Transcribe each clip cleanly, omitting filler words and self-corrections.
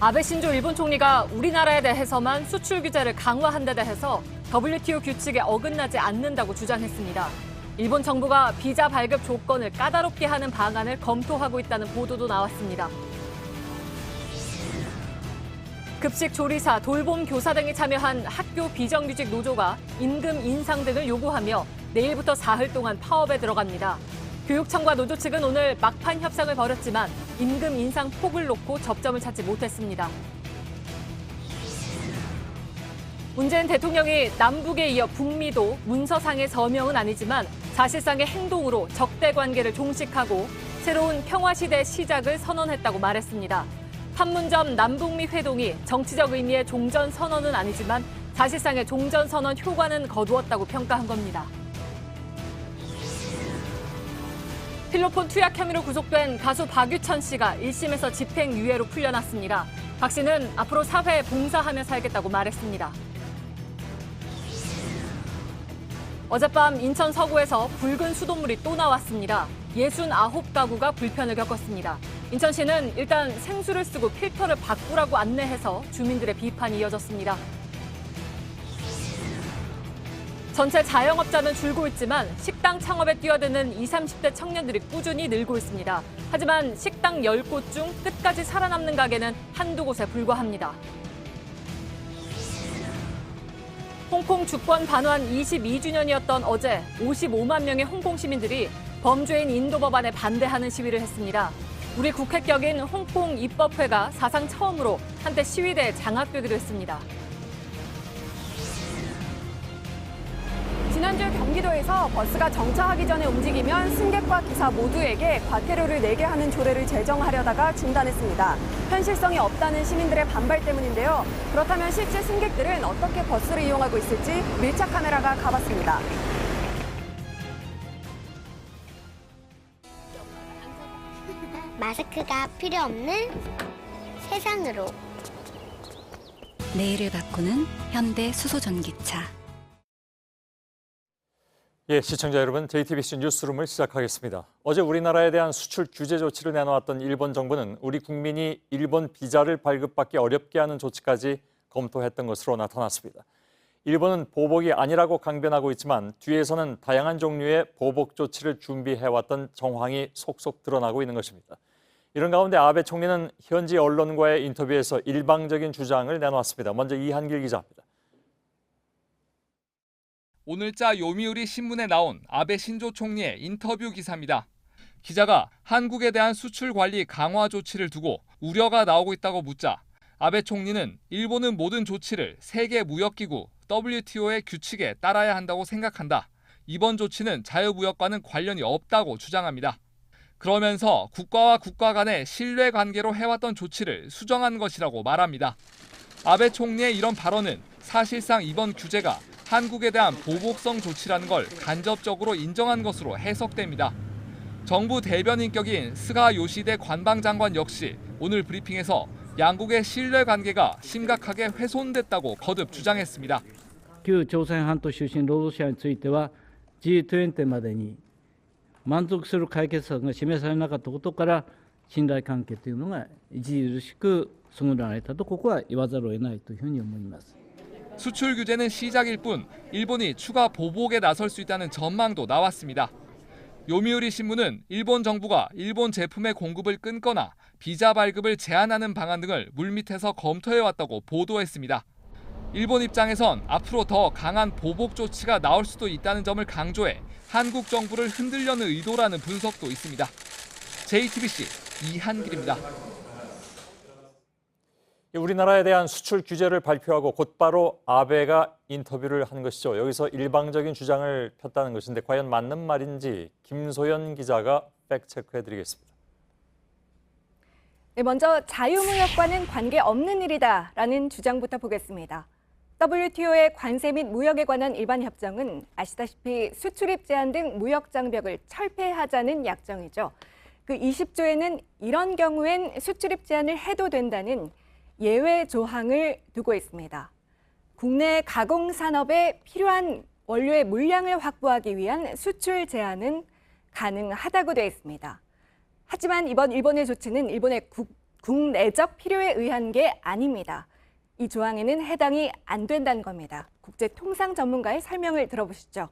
아베 신조 일본 총리가 우리나라에 대해서만 수출 규제를 강화한 데 대해서 WTO 규칙에 어긋나지 않는다고 주장했습니다. 일본 정부가 비자 발급 조건을 까다롭게 하는 방안을 검토하고 있다는 보도도 나왔습니다. 급식 조리사, 돌봄 교사 등이 참여한 학교 비정규직 노조가 임금 인상 등을 요구하며 내일부터 사흘 동안 파업에 들어갑니다. 교육청과 노조 측은 오늘 막판 협상을 벌였지만 임금 인상 폭을 놓고 접점을 찾지 못했습니다. 문재인 대통령이 남북에 이어 북미도 문서상의 서명은 아니지만 사실상의 행동으로 적대 관계를 종식하고 새로운 평화시대 시작을 선언했다고 말했습니다. 판문점 남북미 회동이 정치적 의미의 종전선언은 아니지만 사실상의 종전선언 효과는 거두었다고 평가한 겁니다. 필로폰 투약 혐의로 구속된 가수 박유천 씨가 1심에서 집행유예로 풀려났습니다. 박 씨는 앞으로 사회에 봉사하며 살겠다고 말했습니다. 어젯밤 인천 서구에서 붉은 수돗물이 또 나왔습니다. 69가구가 불편을 겪었습니다. 인천시는 일단 생수를 쓰고 필터를 바꾸라고 안내해서 주민들의 비판이 이어졌습니다. 전체 자영업자는 줄고 있지만 식당 창업에 뛰어드는 20, 30대 청년들이 꾸준히 늘고 있습니다. 하지만 식당 10곳 중 끝까지 살아남는 가게는 한두 곳에 불과합니다. 홍콩 주권 반환 22주년이었던 어제 55만 명의 홍콩 시민들이 범죄인 인도 법안에 반대하는 시위를 했습니다. 우리 국회격인 홍콩 입법회가 사상 처음으로 한때 시위대에 장악되기도 했습니다. 지난주 경기도에서 버스가 정차하기 전에 움직이면 승객과 기사 모두에게 과태료를 내게 하는 조례를 제정하려다가 중단했습니다. 현실성이 없다는 시민들의 반발 때문인데요. 그렇다면 실제 승객들은 어떻게 버스를 이용하고 있을지 밀착 카메라가 가봤습니다. 마스크가 필요 없는 세상으로. 내일을 바꾸는 현대 수소전기차. 예, 시청자 여러분, JTBC 뉴스룸을 시작하겠습니다. 어제 우리나라에 대한 수출 규제 조치를 내놓았던 일본 정부는 우리 국민이 일본 비자를 발급받기 어렵게 하는 조치까지 검토했던 것으로 나타났습니다. 일본은 보복이 아니라고 강변하고 있지만 뒤에서는 다양한 종류의 보복 조치를 준비해왔던 정황이 속속 드러나고 있는 것입니다. 이런 가운데 아베 총리는 현지 언론과의 인터뷰에서 일방적인 주장을 내놓았습니다. 먼저 이한길 기자입니다. 오늘자 요미우리 신문에 나온 아베 신조 총리의 인터뷰 기사입니다. 기자가 한국에 대한 수출 관리 강화 조치를 두고 우려가 나오고 있다고 묻자 아베 총리는 일본은 모든 조치를 세계무역기구 WTO의 규칙에 따라야 한다고 생각한다. 이번 조치는 자유무역과는 관련이 없다고 주장합니다. 그러면서 국가와 국가 간의 신뢰관계로 해왔던 조치를 수정한 것이라고 말합니다. 아베 총리의 이런 발언은 사실상 이번 규제가 한국에 대한 보복성 조치라는 걸 간접적으로 인정한 것으로 해석됩니다. 정부 대변인격인 스가 요시대 관방장관 역시 오늘 브리핑에서 양국의 신뢰관계가 심각하게 훼손됐다고 거듭 주장했습니다. 旧朝鮮半島出身労働者については G20 までに満足する解決策が示されなかったことから信頼関係というのが著しく損なわれたとここは言わざるを得ないというふうに思います。 수출 규제는 시작일 뿐 일본이 추가 보복에 나설 수 있다는 전망도 나왔습니다. 요미우리 신문은 일본 정부가 일본 제품의 공급을 끊거나 비자 발급을 제한하는 방안 등을 물밑에서 검토해왔다고 보도했습니다. 일본 입장에선 앞으로 더 강한 보복 조치가 나올 수도 있다는 점을 강조해 한국 정부를 흔들려는 의도라는 분석도 있습니다. JTBC 이한길입니다. 우리나라에 대한 수출 규제를 발표하고 곧바로 아베가 인터뷰를 한 것이죠. 여기서 일방적인 주장을 폈다는 것인데 과연 맞는 말인지 김소연 기자가 팩트체크해드리겠습니다. 네, 먼저 자유무역과는 관계없는 일이다라는 주장부터 보겠습니다. WTO의 관세 및 무역에 관한 일반 협정은 아시다시피 수출입 제한 등 무역 장벽을 철폐하자는 약정이죠. 그 20조에는 이런 경우엔 수출입 제한을 해도 된다는 예외 조항을 두고 있습니다. 국내 가공산업에 필요한 원료의 물량을 확보하기 위한 수출 제한은 가능하다고 되어 있습니다. 하지만 이번 일본의 조치는 일본의 국내적 필요에 의한 게 아닙니다. 이 조항에는 해당이 안 된다는 겁니다. 국제통상 전문가의 설명을 들어보시죠.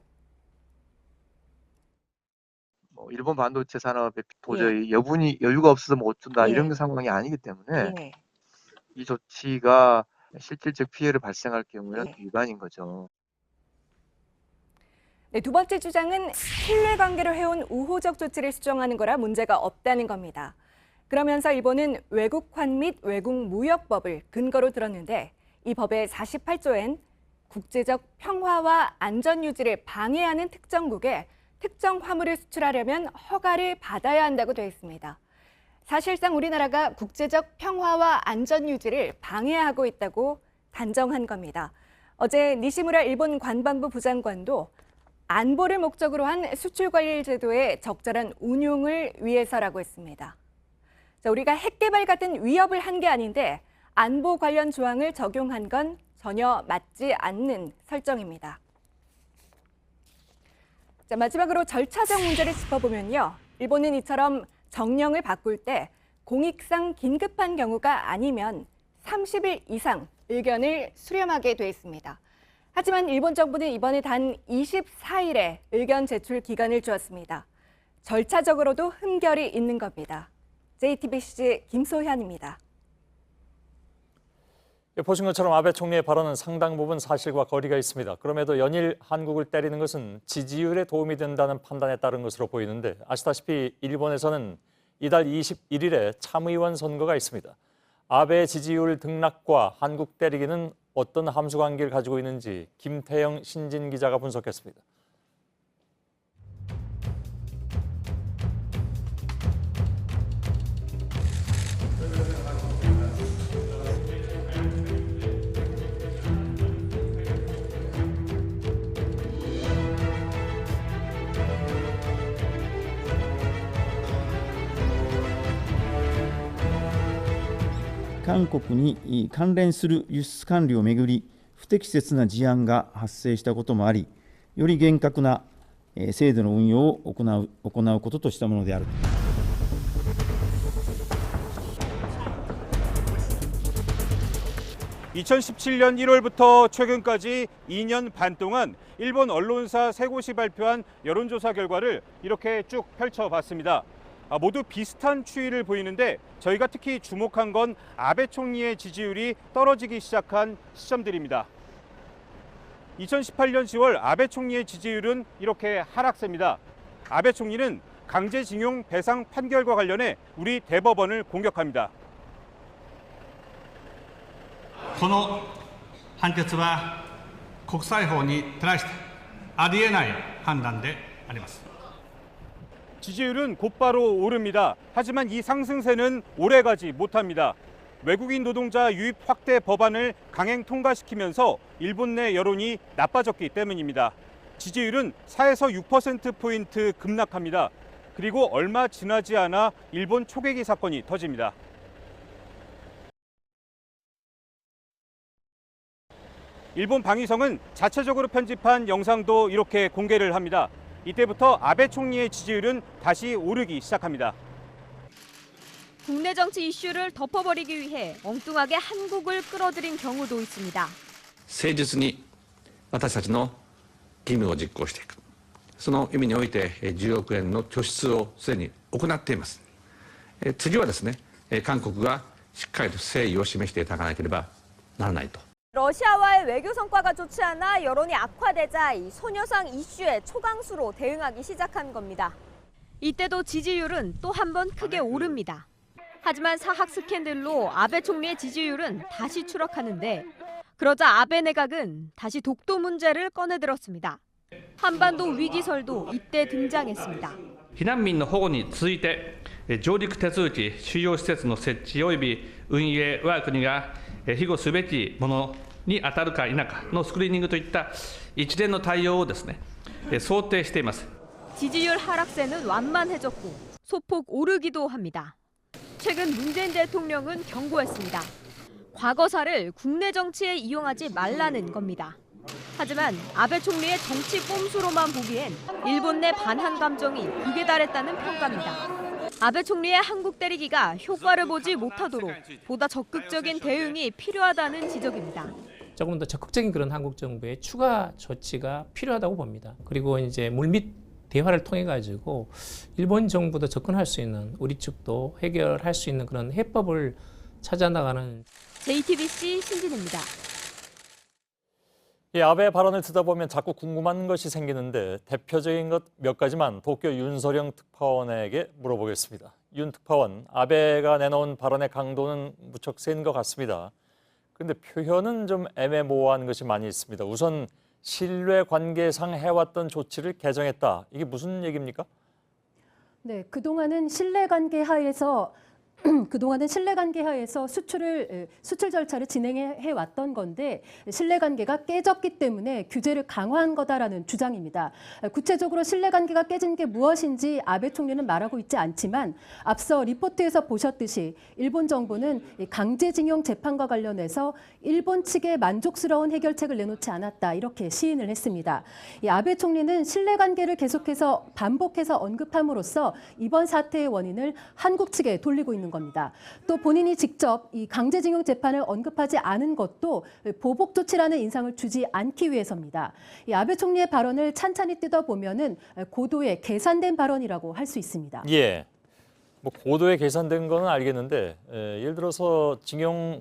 일본 반도체 산업에 도저히 여유가 없어서 못 준다 예. 이런 상황이 아니기 때문에 예. 이 조치가 실질적 피해를 발생할 경우는 예. 위반인 거죠. 네, 두 번째 주장은 신뢰관계로 해온 우호적 조치를 수정하는 거라 문제가 없다는 겁니다. 그러면서 일본은 외국환 및 외국무역법을 근거로 들었는데 이 법의 48조엔 국제적 평화와 안전 유지를 방해하는 특정국에 특정 화물을 수출하려면 허가를 받아야 한다고 되어 있습니다. 사실상 우리나라가 국제적 평화와 안전 유지를 방해하고 있다고 단정한 겁니다. 어제 니시무라 일본 관방부 부장관도 안보를 목적으로 한 수출관리 제도의 적절한 운용을 위해서라고 했습니다. 자, 우리가 핵개발 같은 위협을 한 게 아닌데 안보 관련 조항을 적용한 건 전혀 맞지 않는 설정입니다. 자, 마지막으로 절차적 문제를 짚어보면요. 일본은 이처럼 정령을 바꿀 때 공익상 긴급한 경우가 아니면 30일 이상 의견을 수렴하게 돼 있습니다. 하지만 일본 정부는 이번에 단 24일의 의견 제출 기간을 주었습니다. 절차적으로도 흠결이 있는 겁니다. JTBC 김소현입니다. 보신 것처럼 아베 총리의 발언은 상당 부분 사실과 거리가 있습니다. 그럼에도 연일 한국을 때리는 것은 지지율에 도움이 된다는 판단에 따른 것으로 보이는데 아시다시피 일본에서는 이달 21일에 참의원 선거가 있습니다. 아베 지지율 등락과 한국 때리기는 어떤 함수관계를 가지고 있는지 김태영 신진 기자가 분석했습니다.韓国に関連する輸出管理をめぐり不適切な事案が発生したこともあり、より厳格な制度の運用を行うこととしたものである。 2017년 1월부터 최근까지 2년 반 동안 일본 언론사 3곳이 발표한 여론조사 결과를 이렇게 쭉 펼쳐봤습니다. 모두 비슷한 추이를 보이는데 저희가 특히 주목한 건 아베 총리의 지지율이 떨어지기 시작한 시점들입니다. 2018년 10월 아베 총리의 지지율은 이렇게 하락세입니다. 아베 총리는 강제징용 배상 판결과 관련해 우리 대법원을 공격합니다. この判決は国際法に照らしてありえない判断であります。 지지율은 곧바로 오릅니다. 하지만 이 상승세는 오래가지 못합니다. 외국인 노동자 유입 확대 법안을 강행 통과시키면서 일본 내 여론이 나빠졌기 때문입니다. 지지율은 4에서 6%포인트 급락합니다. 그리고 얼마 지나지 않아 일본 초계기 사건이 터집니다. 일본 방위성은 자체적으로 편집한 영상도 이렇게 공개를 합니다. 이때부터 아베 총리의 지지율은 다시 오르기 시작합니다. 국내 정치 이슈를 덮어버리기 위해 엉뚱하게 한국을 끌어들인 경우도 있습니다. 誠実に私たちの義務を実行していく。その意味において10億円の拠出をすでに行っています。次はですね、韓国がしっかりと誠意を示していただかなければならないと。 러시아와의 외교 성과가 좋지 않아 여론이 악화되자 이 소녀상 이슈에 초강수로 대응하기 시작한 겁니다. 이때도 지지율은 또 한 번 크게 오릅니다. 하지만 사학 스캔들로 아베 총리의 지지율은 다시 추락하는데 그러자 아베 내각은 다시 독도 문제를 꺼내들었습니다. 한반도 위기설도 이때 등장했습니다. 避難民の保護に続いて上陸手続き収容施設の設置及び運営我が国が庇護すべきものに当たるか否かのスクリーニングといった一連の対応をですね想定しています. 지지율 하락세는 완만해졌고 소폭 오르기도 합니다. 최근 문재인 대통령은 경고했습니다. 과거사를 국내 정치에 이용하지 말라는 겁니다. 하지만 아베 총리의 정치 꼼수로만 보기엔 일본 내 반한 감정이 극에 달했다는 평가입니다. 아베 총리의 한국 때리기가 효과를 보지 못하도록 보다 적극적인 대응이 필요하다는 지적입니다. 조금 더 적극적인 그런 한국 정부의 추가 조치가 필요하다고 봅니다. 그리고 이제 물밑 대화를 통해 가지고 일본 정부도 접근할 수 있는, 우리 측도 해결할 수 있는 그런 해법을 찾아 나가는. JTBC 신진입니다. 아베 발언을 듣다 보면 자꾸 궁금한 것이 생기는데 대표적인 것 몇 가지만 도쿄 윤서령 특파원에게 물어보겠습니다. 윤 특파원, 아베가 내놓은 발언의 강도는 무척 센 것 같습니다. 그런데 표현은 좀 애매모호한 것이 많이 있습니다. 우선 신뢰 관계상 해왔던 조치를 개정했다. 이게 무슨 얘기입니까? 네, 그동안은 신뢰관계 하에서 수출 절차를 진행해 왔던 건데 신뢰관계가 깨졌기 때문에 규제를 강화한 거다라는 주장입니다. 구체적으로 신뢰관계가 깨진 게 무엇인지 아베 총리는 말하고 있지 않지만 앞서 리포트에서 보셨듯이 일본 정부는 강제징용 재판과 관련해서 일본 측에 만족스러운 해결책을 내놓지 않았다 이렇게 시인을 했습니다. 이 아베 총리는 신뢰관계를 계속해서 반복해서 언급함으로써 이번 사태의 원인을 한국 측에 돌리고 있는 겁니다. 또 본인이 직접 이 강제징용 재판을 언급하지 않은 것도 보복 조치라는 인상을 주지 않기 위해서입니다. 이 아베 총리의 발언을 찬찬히 뜯어보면은 고도의 계산된 발언이라고 할 수 있습니다. 예, 뭐 고도의 계산된 거는 알겠는데 예를 들어서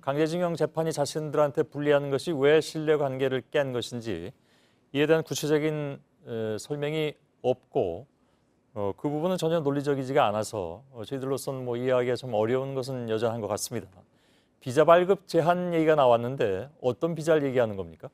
강제징용 재판이 자신들한테 불리한 것이 왜 신뢰관계를 깬 것인지 이에 대한 구체적인 설명이 없고 그 부분은 전혀 논리적이지가 않아서 저희들로서는 뭐 이해하기가 좀 어려운 것은 여전한 것 같습니다. 비자 발급 제한 얘기가 나왔는데 어떤 비자를 얘기하는 겁니까?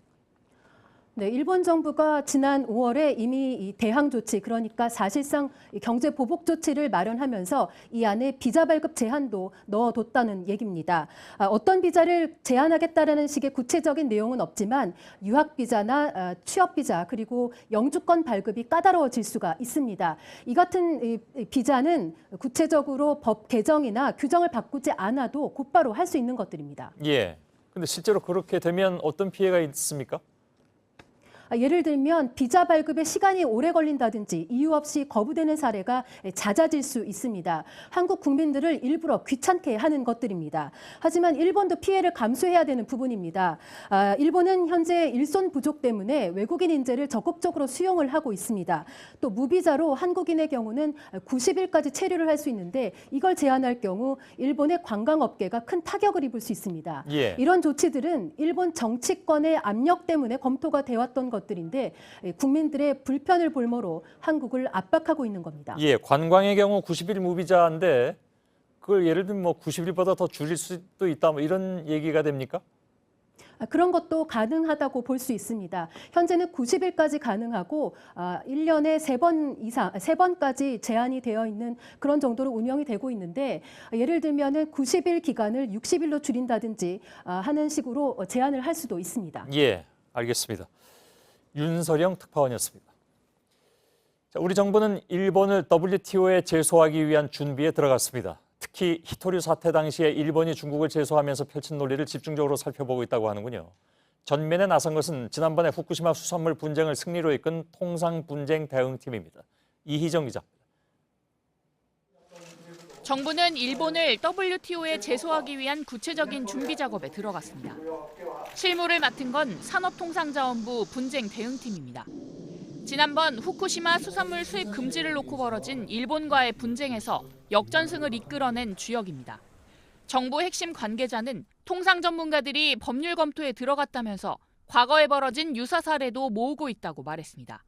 네, 일본 정부가 지난 5월에 이미 이 대항 조치, 그러니까 사실상 경제 보복 조치를 마련하면서 이 안에 비자 발급 제한도 넣어뒀다는 얘기입니다. 어떤 비자를 제한하겠다라는 식의 구체적인 내용은 없지만 유학 비자나 취업 비자 그리고 영주권 발급이 까다로워질 수가 있습니다. 이 같은 비자는 구체적으로 법 개정이나 규정을 바꾸지 않아도 곧바로 할 수 있는 것들입니다. 예. 근데 실제로 그렇게 되면 어떤 피해가 있습니까? 예를 들면 비자 발급에 시간이 오래 걸린다든지 이유 없이 거부되는 사례가 잦아질 수 있습니다. 한국 국민들을 일부러 귀찮게 하는 것들입니다. 하지만 일본도 피해를 감수해야 되는 부분입니다. 일본은 현재 일손 부족 때문에 외국인 인재를 적극적으로 수용을 하고 있습니다. 또 무비자로 한국인의 경우는 90일까지 체류를 할 수 있는데 이걸 제한할 경우 일본의 관광업계가 큰 타격을 입을 수 있습니다. 예. 이런 조치들은 일본 정치권의 압력 때문에 검토가 되었던 것들인데 국민들의 불편을 볼모로 한국을 압박하고 있는 겁니다. 예, 관광의 경우 90일 무비자인데 그걸 예를 들면 뭐 90일보다 더 줄일 수도 있다 뭐 이런 얘기가 됩니까? 그런 것도 가능하다고 볼 수 있습니다. 현재는 90일까지 가능하고 1년에 3번까지 제한이 되어 있는 그런 정도로 운영이 되고 있는데 예를 들면은 90일 기간을 60일로 줄인다든지 하는 식으로 제한을 할 수도 있습니다. 예, 알겠습니다. 윤서령 특파원이었습니다. 자, 우리 정부는 일본을 WTO에 제소하기 위한 준비에 들어갔습니다. 특히 히토류 사태 당시에 일본이 중국을 제소하면서 펼친 논리를 집중적으로 살펴보고 있다고 하는군요. 전면에 나선 것은 지난번에 후쿠시마 수산물 분쟁을 승리로 이끈 통상분쟁 대응팀입니다. 이희정 기자. 정부는 일본을 WTO에 제소하기 위한 구체적인 준비 작업에 들어갔습니다. 실무를 맡은 건 산업통상자원부 분쟁 대응팀입니다. 지난번 후쿠시마 수산물 수입 금지를 놓고 벌어진 일본과의 분쟁에서 역전승을 이끌어낸 주역입니다. 정부 핵심 관계자는 통상 전문가들이 법률 검토에 들어갔다면서 과거에 벌어진 유사 사례도 모으고 있다고 말했습니다.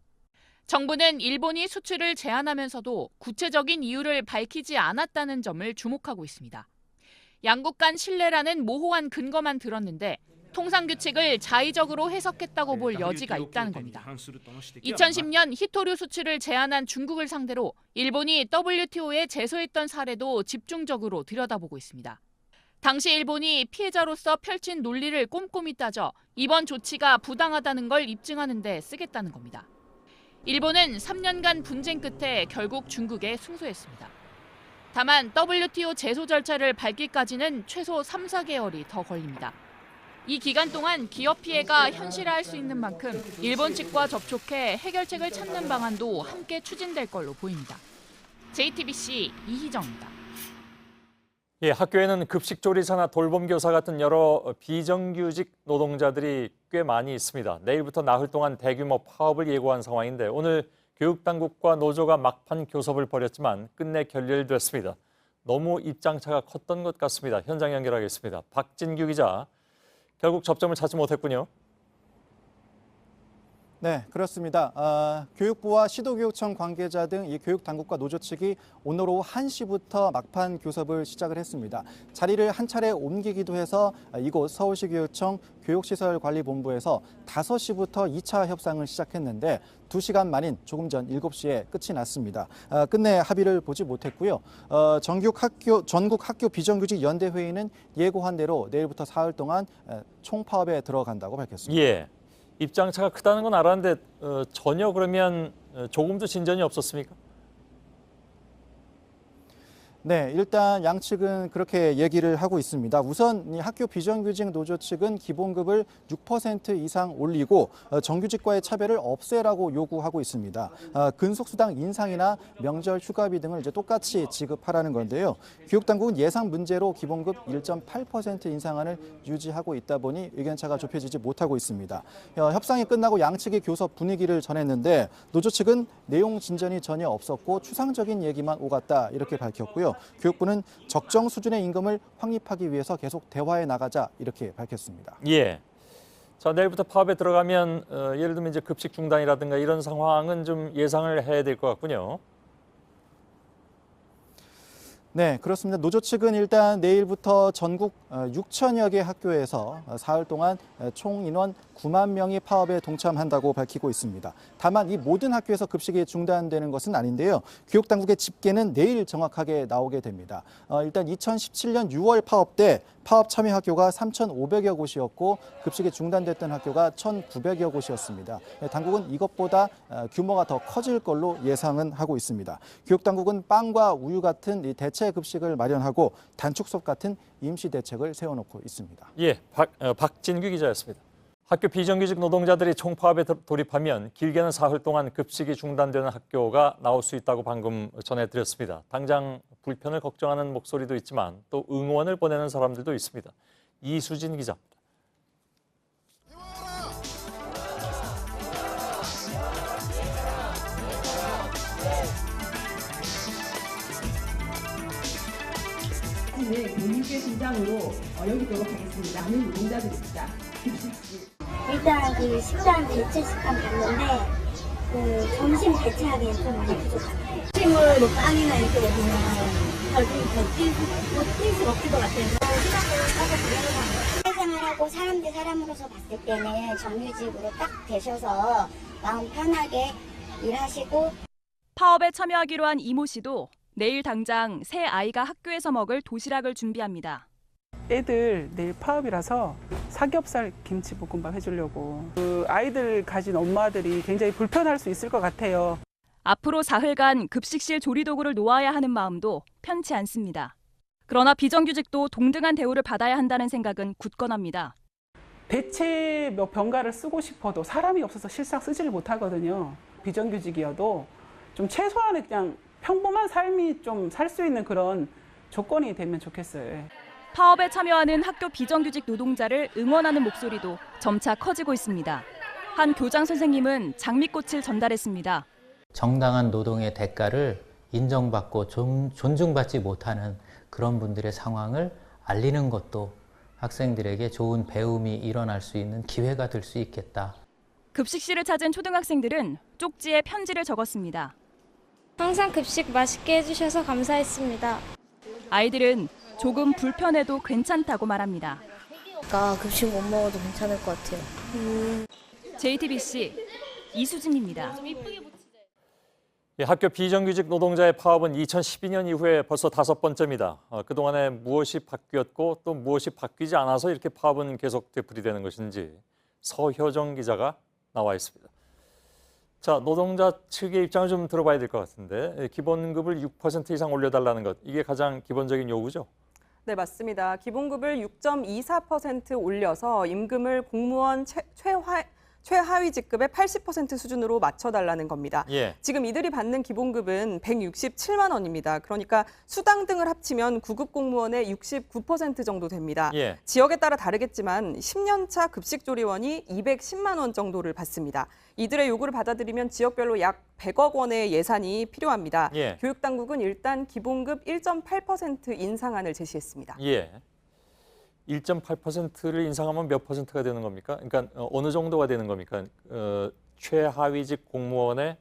정부는 일본이 수출을 제한하면서도 구체적인 이유를 밝히지 않았다는 점을 주목하고 있습니다. 양국 간 신뢰라는 모호한 근거만 들었는데 통상규칙을 자의적으로 해석했다고 볼 여지가 있다는 겁니다. 2010년 히토류 수출을 제한한 중국을 상대로 일본이 WTO에 제소했던 사례도 집중적으로 들여다보고 있습니다. 당시 일본이 피해자로서 펼친 논리를 꼼꼼히 따져 이번 조치가 부당하다는 걸 입증하는 데 쓰겠다는 겁니다. 일본은 3년간 분쟁 끝에 결국 중국에 승소했습니다. 다만 WTO 제소 절차를 밟기까지는 최소 3, 4개월이 더 걸립니다. 이 기간 동안 기업 피해가 현실화할 수 있는 만큼 일본 측과 접촉해 해결책을 찾는 방안도 함께 추진될 걸로 보입니다. JTBC 이희정입니다. 예, 학교에는 급식 조리사나 돌봄 교사 같은 여러 비정규직 노동자들이 꽤 많이 있습니다. 내일부터 나흘 동안 대규모 파업을 예고한 상황인데 오늘 교육당국과 노조가 막판 교섭을 벌였지만 끝내 결렬됐습니다. 너무 입장차가 컸던 것 같습니다. 현장 연결하겠습니다. 박진규 기자, 결국 접점을 찾지 못했군요. 네, 그렇습니다. 교육부와 시도교육청 관계자 등 이 교육당국과 노조 측이 오늘 오후 1시부터 막판 교섭을 시작을 했습니다. 자리를 한 차례 옮기기도 해서 이곳 서울시교육청 교육시설관리본부에서 5시부터 2차 협상을 시작했는데 2시간 만인 조금 전 7시에 끝이 났습니다. 끝내 합의를 보지 못했고요. 전국 학교 비정규직 연대회의는 예고한 대로 내일부터 사흘 동안 총파업에 들어간다고 밝혔습니다. 예. 입장차가 크다는 건 알았는데 전혀 그러면 조금도 진전이 없었습니까? 네, 일단 양측은 그렇게 얘기를 하고 있습니다. 우선 이 학교 비정규직 노조 측은 기본급을 6% 이상 올리고 정규직과의 차별을 없애라고 요구하고 있습니다. 근속수당 인상이나 명절 휴가비 등을 이제 똑같이 지급하라는 건데요. 교육당국은 예상 문제로 기본급 1.8% 인상안을 유지하고 있다 보니 의견차가 좁혀지지 못하고 있습니다. 협상이 끝나고 양측의 교섭 분위기를 전했는데 노조 측은 내용 진전이 전혀 없었고 추상적인 얘기만 오갔다 이렇게 밝혔고요. 교육부는 적정 수준의 임금을 확립하기 위해서 계속 대화해 나가자 이렇게 밝혔습니다. 예. 자, 내일부터 파업에 들어가면 예를 들면 이제 급식 중단이라든가 이런 상황은 좀 예상을 해야 될 것 같군요. 네, 그렇습니다. 노조 측은 일단 내일부터 전국 6천여 개 학교에서 사흘 동안 총 인원 9만 명이 파업에 동참한다고 밝히고 있습니다. 다만 이 모든 학교에서 급식이 중단되는 것은 아닌데요. 교육당국의 집계는 내일 정확하게 나오게 됩니다. 일단 2017년 6월 파업 때 파업 참여 학교가 3,500여 곳이었고 급식이 중단됐던 학교가 1,900여 곳이었습니다. 당국은 이것보다 규모가 더 커질 걸로 예상은 하고 있습니다. 교육당국은 빵과 우유 같은 이 대체 급식을 마련하고 단축 수업 같은 임시 대책을 세워놓고 있습니다. 예, 박진규 기자였습니다. 학교 비정규직 노동자들이 총파업에 돌입하면 길게는 사흘 동안 급식이 중단되는 학교가 나올 수 있다고 방금 전해드렸습니다. 당장 불편을 걱정하는 목소리도 있지만 또 응원을 보내는 사람들도 있습니다. 이수진 기자입니다. 네, 본인께 긴장으로 여기도록 하겠습니다. 하는 노동자들입니다. 일단 그 식단 대체 식단 봤는데 그 점심 대체하기엔 좀 많이 부족하네요. 점심을 뭐 빵이나 이렇게 먹으면 버틸 수 없을 것 같아요. 시간을 따서 사회생활하고 사람 대 사람으로서 봤을 때는 정규직으로 딱 되셔서 마음 편하게 일하시고. 파업에 참여하기로 한 이모 씨도 내일 당장 새 아이가 학교에서 먹을 도시락을 준비합니다. 애들 내일 파업이라서 삼겹살 김치볶음밥 해주려고. 그 아이들 가진 엄마들이 굉장히 불편할 수 있을 것 같아요. 앞으로 사흘간 급식실 조리도구를 놓아야 하는 마음도 편치 않습니다. 그러나 비정규직도 동등한 대우를 받아야 한다는 생각은 굳건합니다. 대체 몇 병가를 쓰고 싶어도 사람이 없어서 실상 쓰지를 못하거든요. 비정규직이어도 좀 최소한의 그냥 평범한 삶이 좀 살 수 있는 그런 조건이 되면 좋겠어요. 파업에 참여하는 학교 비정규직 노동자를 응원하는 목소리도 점차 커지고 있습니다. 한 교장 선생님은 장미꽃을 전달했습니다. 정당한 노동의 대가를 인정받고 존중받지 못하는 그런 분들의 상황을 알리는 것도 학생들에게 좋은 배움이 일어날 수 있는 기회가 될 수 있겠다. 급식실을 찾은 초등학생들은 쪽지에 편지를 적었습니다. 항상 급식 맛있게 해주셔서 감사했습니다. 아이들은 조금 불편해도 괜찮다고 말합니다. 급식 못 먹어도 괜찮을 것 같아요. JTBC 이수진입니다. 예, 학교 비정규직 노동자의 파업은 2012년 이후에 벌써 5번째입니다. 그동안에 무엇이 바뀌었고 또 무엇이 바뀌지 않아서 이렇게 파업은 계속 되풀이되는 것인지 서효정 기자가 나와 있습니다. 자, 노동자 측의 입장을 좀 들어봐야 될 것 같은데 기본급을 6% 이상 올려달라는 것, 이게 가장 기본적인 요구죠? 네, 맞습니다. 기본급을 6.24% 올려서 임금을 공무원 최하위 직급의 80% 수준으로 맞춰달라는 겁니다. 예. 지금 이들이 받는 기본급은 167만 원입니다. 그러니까 수당 등을 합치면 9급 공무원의 69% 정도 됩니다. 예. 지역에 따라 다르겠지만 10년차 급식조리원이 210만 원 정도를 받습니다. 이들의 요구를 받아들이면 지역별로 약 100억 원의 예산이 필요합니다. 예. 교육당국은 일단 기본급 1.8% 인상안을 제시했습니다. 예. 1.8%를 인상하면 몇 퍼센트가 되는 겁니까? 그러니까 어느 정도가 되는 겁니까? 최하위직 공무원의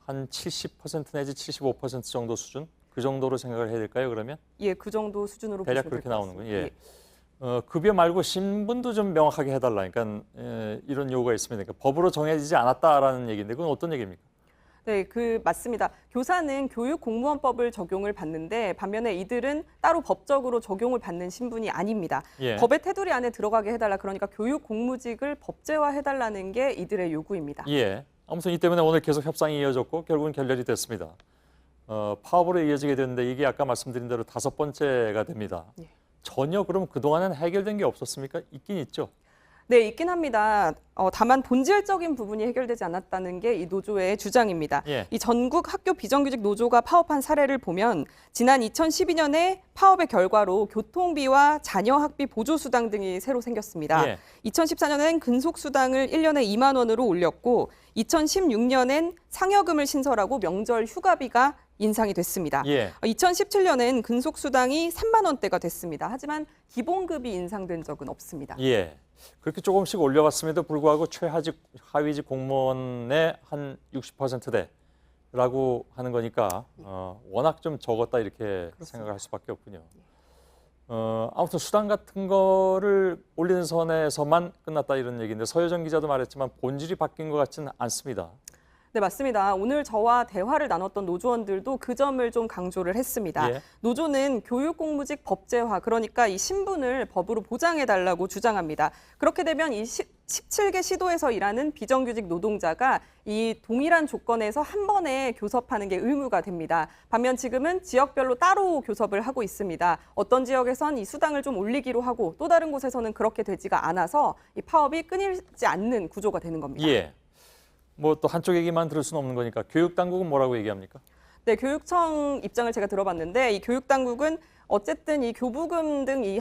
한 70% 내지 75% 정도 수준? 그 정도로 생각을 해야 될까요, 그러면? 예, 그 정도 수준으로 대략 보시면 그렇게 될것 나오는군요. 같습니다. 예. 급여 말고 신분도 좀 명확하게 해달라. 그러니까 이런 요구가 있습니다. 그러니까 법으로 정해지지 않았다라는 얘기인데 그건 어떤 얘기입니까? 네, 맞습니다. 교사는 교육공무원법을 적용을 받는데 반면에 이들은 따로 법적으로 적용을 받는 신분이 아닙니다. 예. 법의 테두리 안에 들어가게 해달라. 그러니까 교육공무직을 법제화해달라는 게 이들의 요구입니다. 예. 아무튼 이 때문에 오늘 계속 협상이 이어졌고 결국은 결렬이 됐습니다. 파업으로 이어지게 됐는데 이게 아까 말씀드린 대로 5번째가 됩니다. 예. 전혀 그럼 그동안은 해결된 게 없었습니까? 있긴 있죠. 네, 있긴 합니다. 다만 본질적인 부분이 해결되지 않았다는 게 이 노조의 주장입니다. 예. 이 전국 학교 비정규직 노조가 파업한 사례를 보면 지난 2012년에 파업의 결과로 교통비와 자녀 학비 보조수당 등이 새로 생겼습니다. 예. 2014년엔 근속수당을 1년에 2만 원으로 올렸고 2016년엔 상여금을 신설하고 명절 휴가비가 인상이 됐습니다. 예. 2017년엔 근속수당이 3만 원대가 됐습니다. 하지만 기본급이 인상된 적은 없습니다. 예. 그렇게 조금씩 올려갔음에도 불구하고 최하직, 하위직 공무원의 한 60%대라고 하는 거니까 워낙 좀 적었다 이렇게 생각을 할 수밖에 없군요. 아무튼 수당 같은 거를 올리는 선에서만 끝났다 이런 얘기인데 서효정 기자도 말했지만 본질이 바뀐 것 같지는 않습니다. 네, 맞습니다. 오늘 저와 대화를 나눴던 노조원들도 그 점을 좀 강조를 했습니다. 예. 노조는 교육공무직 법제화, 그러니까 이 신분을 법으로 보장해달라고 주장합니다. 그렇게 되면 이 17개 시도에서 일하는 비정규직 노동자가 이 동일한 조건에서 한 번에 교섭하는 게 의무가 됩니다. 반면 지금은 지역별로 따로 교섭을 하고 있습니다. 어떤 지역에선 이 수당을 좀 올리기로 하고 또 다른 곳에서는 그렇게 되지가 않아서 이 파업이 끊이지 않는 구조가 되는 겁니다. 예. 뭐 또 한쪽 얘기만 들을 수는 없는 거니까 교육당국은 뭐라고 얘기합니까? 네, 교육청 입장을 제가 들어봤는데 이 교육당국은 어쨌든 이 교부금 등 이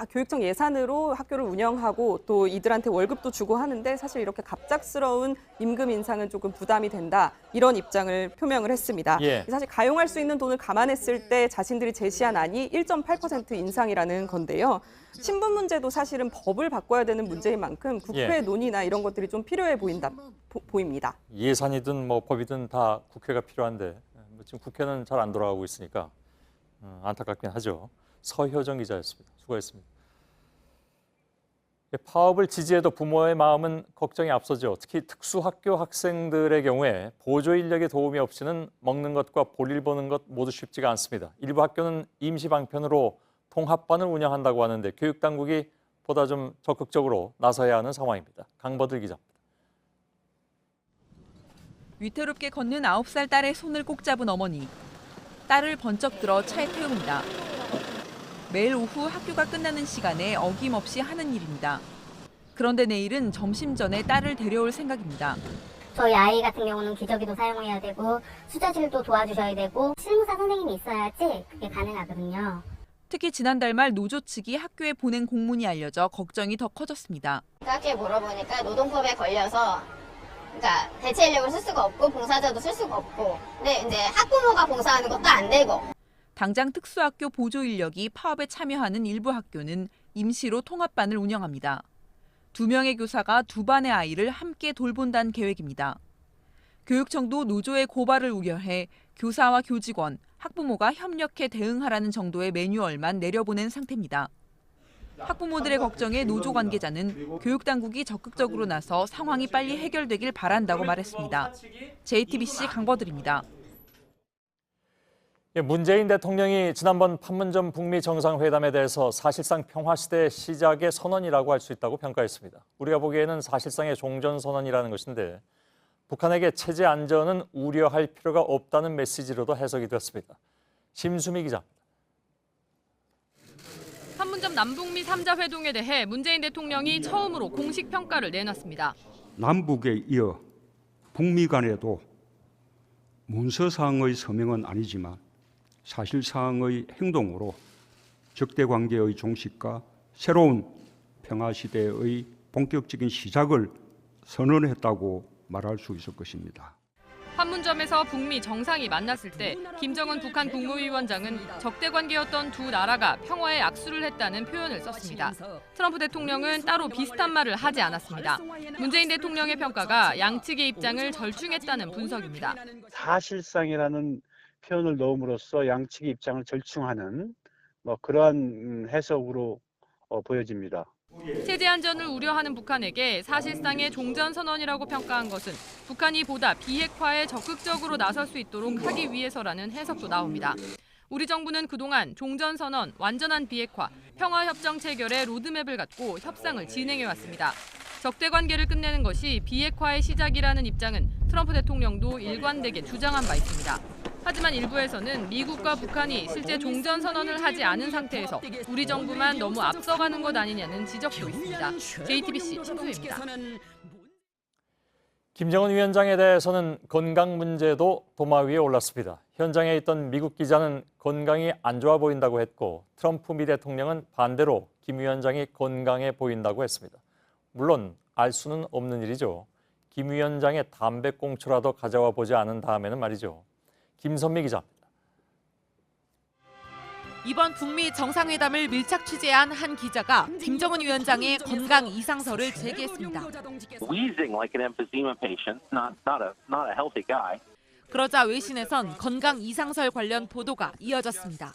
교육청 예산으로 학교를 운영하고 또 이들한테 월급도 주고 하는데 사실 이렇게 갑작스러운 임금 인상은 조금 부담이 된다. 이런 입장을 표명을 했습니다. 예. 사실 가용할 수 있는 돈을 감안했을 때 자신들이 제시한 안이 1.8% 인상이라는 건데요. 신분 문제도 사실은 법을 바꿔야 되는 문제인 만큼 국회 예. 논의나 이런 것들이 좀 필요해 보입니다. 예산이든 뭐 법이든 다 국회가 필요한데 지금 국회는 잘 안 돌아가고 있으니까 안타깝긴 하죠. 서효정 기자였습니다. 수고했습니다. 파업을 지지해도 부모의 마음은 걱정이 앞서죠. 특히 특수학교 학생들의 경우에 보조 인력의 도움이 없이는 먹는 것과 볼일 보는 것 모두 쉽지가 않습니다. 일부 학교는 임시 방편으로 통합반을 운영한다고 하는데 교육당국이 보다 좀 적극적으로 나서야 하는 상황입니다. 강버들 기자입니다. 위태롭게 걷는 9살 딸의 손을 꼭 잡은 어머니. 딸을 번쩍 들어 차에 태웁니다. 매일 오후 학교가 끝나는 시간에 어김없이 하는 일입니다. 그런데 내일은 점심 전에 딸을 데려올 생각입니다. 저희 아이 같은 경우는 기저귀도 사용해야 되고 수자질도 도와주셔야 되고 실무사 선생님이 있어야지 그게 가능하거든요. 특히 지난달 말 노조 측이 학교에 보낸 공문이 알려져 걱정이 더 커졌습니다. 학교에 물어보니까 노동법에 걸려서 그러니까 대체 인력을 쓸 수가 없고 봉사자도 쓸 수가 없고 근데 이제 학부모가 봉사하는 것도 안 되고 당장 특수학교 보조 인력이 파업에 참여하는 일부 학교는 임시로 통합반을 운영합니다. 2명의 교사가 2반의 아이를 함께 돌본다는 계획입니다. 교육청도 노조의 고발을 우려해 교사와 교직원, 학부모가 협력해 대응하라는 정도의 매뉴얼만 내려보낸 상태입니다. 학부모들의 걱정에 노조 관계자는 교육당국이 적극적으로 나서 상황이 빨리 해결되길 바란다고 말했습니다. JTBC 강버들입니다. 문재인 대통령이 지난번 판문점 북미 정상회담에 대해서 사실상 평화시대 시작의 선언이라고 할 수 있다고 평가했습니다. 우리가 보기에는 사실상의 종전선언이라는 것인데 북한에게 체제 안전은 우려할 필요가 없다는 메시지로도 해석이 됐습니다. 심수미 기자입니다. 판문점 남북미 3자 회동에 대해 문재인 대통령이 처음으로 공식 평가를 내놨습니다. 남북에 이어 북미 간에도 문서상의 서명은 아니지만 사실상의 행동으로 적대관계의 종식과 새로운 평화시대의 본격적인 시작을 선언했다고 말할 수 있을 것입니다. 판문점에서 북미 정상이 만났을 때 김정은 북한 국무위원장은 적대 관계였던 두 나라가 평화에 악수를 했다는 표현을 썼습니다. 트럼프 대통령은 따로 비슷한 말을 하지 않았습니다. 문재인 대통령의 평가가 양측의 입장을 절충했다는 분석입니다. 사실상이라는 표현을 넣음으로써 양측의 입장을 절충하는 그러한 해석으로 보여집니다. 체제 안전을 우려하는 북한에게 사실상의 종전선언이라고 평가한 것은 북한이 보다 비핵화에 적극적으로 나설 수 있도록 하기 위해서라는 해석도 나옵니다. 우리 정부는 그동안 종전선언, 완전한 비핵화, 평화협정 체결의 로드맵을 갖고 협상을 진행해왔습니다. 적대 관계를 끝내는 것이 비핵화의 시작이라는 입장은 트럼프 대통령도 일관되게 주장한 바 있습니다. 하지만 일부에서는 미국과 북한이 실제 종전선언을 하지 않은 상태에서 우리 정부만 너무 앞서가는 것 아니냐는 지적도 있습니다. JTBC 신수입니다. 김정은 위원장에 대해서는 건강 문제도 도마 위에 올랐습니다. 현장에 있던 미국 기자는 건강이 안 좋아 보인다고 했고 트럼프 미 대통령은 반대로 김 위원장이 건강해 보인다고 했습니다. 물론 알 수는 없는 일이죠. 김 위원장의 담배꽁초라도 가져와 보지 않은 다음에는 말이죠. 김선미 기자입니다. 이번 북미 정상회담을 밀착 취재한 한 기자가 김정은 위원장의 건강 이상설을 제기했습니다. 그러자 외신에선 건강 이상설 관련 보도가 이어졌습니다.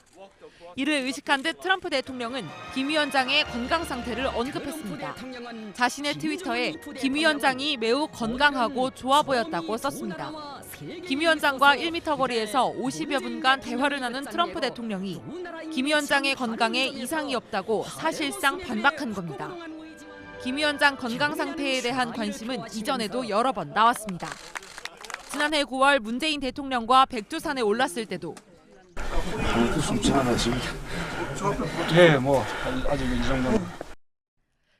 이를 의식한 듯 트럼프 대통령은 김 위원장의 건강 상태를 언급했습니다. 자신의 트위터에 김 위원장이 매우 건강하고 좋아 보였다고 썼습니다. 김 위원장과 1m 거리에서 50여 분간 대화를 나눈 트럼프 대통령이 김 위원장의 건강에 이상이 없다고 사실상 반박한 겁니다. 김 위원장 건강 상태에 대한 관심은 이전에도 여러 번 나왔습니다. 지난해 9월 문재인 대통령과 백두산에 올랐을 때도 네, 아직 이 정도는.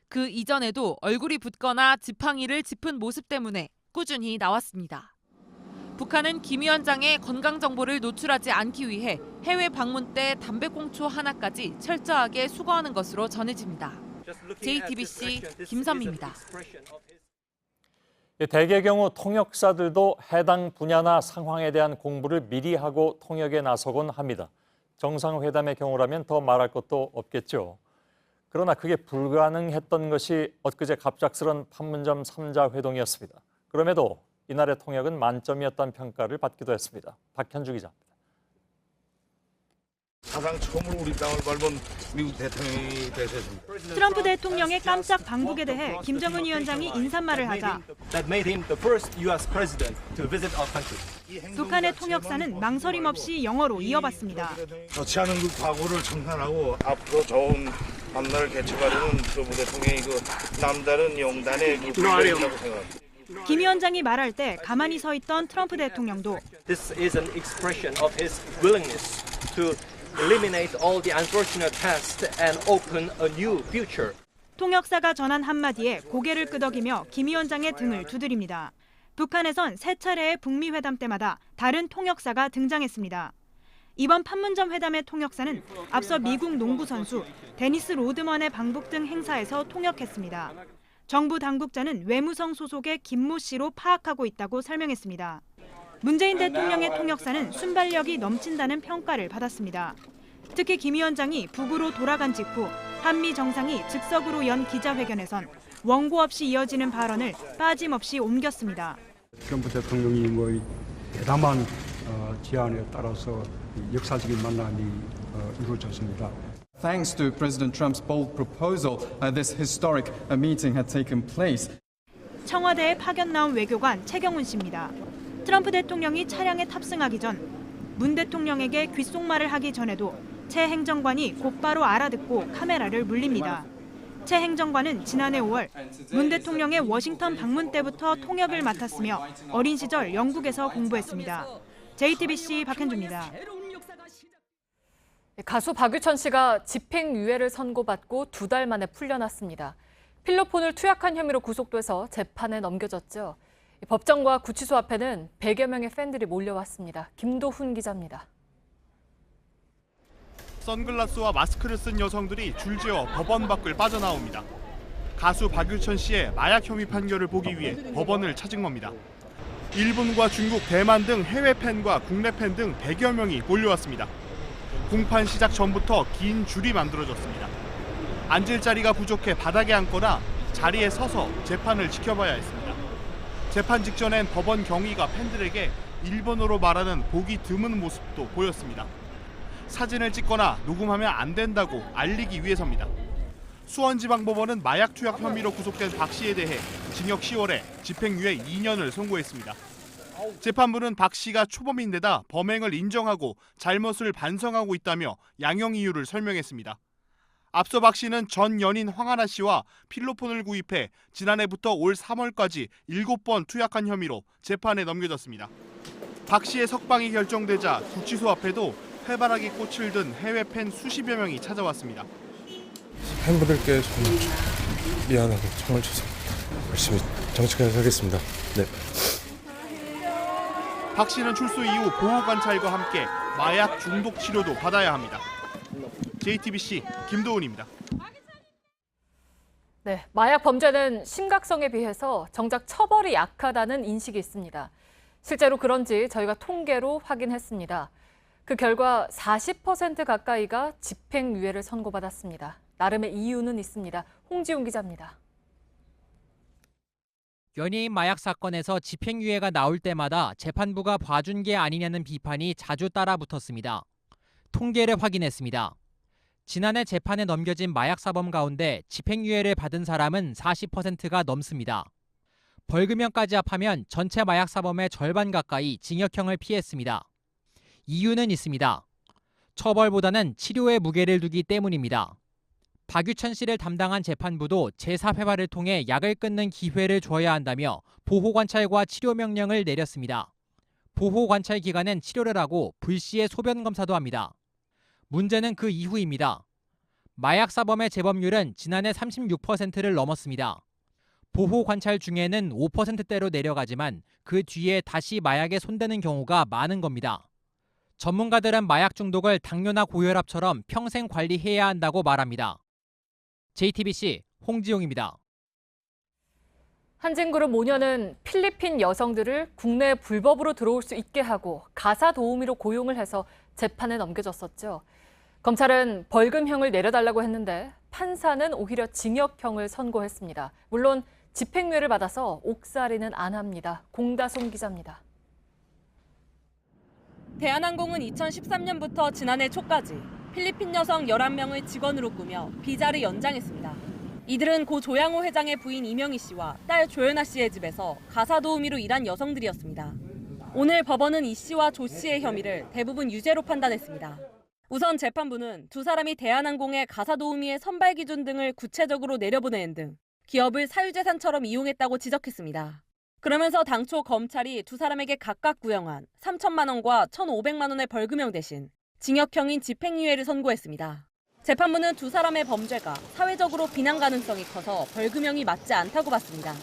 그 이전에도 얼굴이 붓거나 지팡이를 짚은 모습 때문에 꾸준히 나왔습니다. 북한은 김 위원장의 건강 정보를 노출하지 않기 위해 해외 방문 때 담배꽁초 하나까지 철저하게 수거하는 것으로 전해집니다. JTBC 김선미입니다. 대개의 경우 통역사들도 해당 분야나 상황에 대한 공부를 미리 하고 통역에 나서곤 합니다. 정상회담의 경우라면 더 말할 것도 없겠죠. 그러나 그게 불가능했던 것이 엊그제 갑작스런 판문점 3자 회동이었습니다. 그럼에도 이날의 통역은 만점이었다는 평가를 받기도 했습니다. 박현주 기자입니다. 사상 처음으로 우리 땅을 밟은 미국 대통령이 되셨습니다. 트럼프 대통령의 깜짝 방북에 대해 김정은 위원장이 인사말을 하자 북한의 통역사는 망설임 없이 영어로 이어봤습니다. 좋지 않은 그 과거를 청산하고 앞으로 좋은 밤날을 개척하려는 트럼프 대통령이 그 남다른 용단의 그 분량이라고 생각합니다. 김 위원장이 말할 때 가만히 서 있던 트럼프 대통령도 This is an expression of his willingness to eliminate all the unfortunate past and open a new future. 통역사가 전한 한마디에 고개를 끄덕이며 김 위원장의 등을 두드립니다. 북한에선 세 차례의 북미 회담 때마다 다른 통역사가 등장했습니다. 이번 판문점 회담의 통역사는 앞서 미국 농구 선수 데니스 로드먼의 방북 등 행사에서 통역했습니다. 정부 당국자는 외무성 소속의 김모 씨로 파악하고 있다고 설명했습니다. 문재인 대통령의 통역사는 순발력이 넘친다는 평가를 받았습니다. 특히 김 위원장이 북으로 돌아간 직후 한미 정상이 즉석으로 연 기자회견에선 원고 없이 이어지는 발언을 빠짐없이 옮겼습니다. 트럼프 대통령이 대담한 제안에 따라서 역사적인 만남이 이루어졌습니다. Thanks to President Trump's bold proposal, this historic meeting had taken place. 청와대에 파견 나온 외교관 최경훈 씨입니다. 트럼프 대통령이 차량에 탑승하기 전 문 대통령에게 귓속말을 하기 전에도 최 행정관이 곧바로 알아듣고 카메라를 물립니다. 최 행정관은 지난해 5월 문 대통령의 워싱턴 방문 때부터 통역을 맡았으며 어린 시절 영국에서 공부했습니다. JTBC 박현주입니다. 가수 박유천 씨가 집행유예를 선고받고 2달 만에 풀려났습니다. 필로폰을 투약한 혐의로 구속돼서 재판에 넘겨졌죠. 법정과 구치소 앞에는 100여 명의 팬들이 몰려왔습니다. 김도훈 기자입니다. 선글라스와 마스크를 쓴 여성들이 줄지어 법원 밖을 빠져나옵니다. 가수 박유천 씨의 마약 혐의 판결을 보기 위해 법원을 찾은 겁니다. 일본과 중국, 대만 등 해외 팬과 국내 팬 등 100여 명이 몰려왔습니다. 공판 시작 전부터 긴 줄이 만들어졌습니다. 앉을 자리가 부족해 바닥에 앉거나 자리에 서서 재판을 지켜봐야 했습니다. 재판 직전엔 법원 경위가 팬들에게 일본어로 말하는 보기 드문 모습도 보였습니다. 사진을 찍거나 녹음하면 안 된다고 알리기 위해서입니다. 수원지방법원은 마약 투약 혐의로 구속된 박 씨에 대해 징역 10월에 집행유예 2년을 선고했습니다. 재판부는 박 씨가 초범인데다 범행을 인정하고 잘못을 반성하고 있다며 양형 이유를 설명했습니다. 앞서 박 씨는 전 연인 황하나 씨와 필로폰을 구입해 지난해부터 올 3월까지 7번 투약한 혐의로 재판에 넘겨졌습니다. 박 씨의 석방이 결정되자 구치소 앞에도 해바라기 꽃을 든 해외 팬 수십여 명이 찾아왔습니다. 팬분들께 정말 미안하고 정말 죄송합니다. 열심히 정직하게 하겠습니다. 네. 박 씨는 출소 이후 보호관찰과 함께 마약 중독 치료도 받아야 합니다. JTBC 김도훈입니다. 네, 마약 범죄는 심각성에 비해서 정작 처벌이 약하다는 인식이 있습니다. 실제로 그런지 저희가 통계로 확인했습니다. 그 결과 40% 가까이가 집행유예를 선고받았습니다. 나름의 이유는 있습니다. 홍지용 기자입니다. 연예인 마약 사건에서 집행유예가 나올 때마다 재판부가 봐준 게 아니냐는 비판이 자주 따라붙었습니다. 통계를 확인했습니다. 지난해 재판에 넘겨진 마약 사범 가운데 집행유예를 받은 사람은 40%가 넘습니다. 벌금형까지 합하면 전체 마약 사범의 절반 가까이 징역형을 피했습니다. 이유는 있습니다. 처벌보다는 치료에 무게를 두기 때문입니다. 박유천 씨를 담당한 재판부도 제4회화를 통해 약을 끊는 기회를 줘야 한다며 보호관찰과 치료 명령을 내렸습니다. 보호관찰 기간엔 치료를 하고 불시에 소변 검사도 합니다. 문제는 그 이후입니다. 마약 사범의 재범률은 지난해 36%를 넘었습니다. 보호관찰 중에는 5%대로 내려가지만 그 뒤에 다시 마약에 손대는 경우가 많은 겁니다. 전문가들은 마약 중독을 당뇨나 고혈압처럼 평생 관리해야 한다고 말합니다. JTBC 홍지용입니다. 한진그룹 모녀는 필리핀 여성들을 국내에 불법으로 들어올 수 있게 하고 가사 도우미로 고용을 해서 재판에 넘겨졌었죠. 검찰은 벌금형을 내려달라고 했는데 판사는 오히려 징역형을 선고했습니다. 물론 집행유예를 받아서 옥살이는 안 합니다. 공다솜 기자입니다. 대한항공은 2013년부터 지난해 초까지 필리핀 여성 11명을 직원으로 꾸며 비자를 연장했습니다. 이들은 고 조양호 회장의 부인 이명희 씨와 딸 조연아 씨의 집에서 가사 도우미로 일한 여성들이었습니다. 오늘 법원은 이 씨와 조 씨의 혐의를 대부분 유죄로 판단했습니다. 우선 재판부는 두 사람이 대한항공의 가사 도우미의 선발 기준 등을 구체적으로 내려보내는 등 기업을 사유재산처럼 이용했다고 지적했습니다. 그러면서 당초 검찰이 두 사람에게 각각 구형한 3천만 원과 1,500만 원의 벌금형 대신 징역형인 집행유예를 선고했습니다. 재판부는 두 사람의 범죄가 사회적으로 비난 가능성이 커서 벌금형이 맞지 않다고 봤습니다.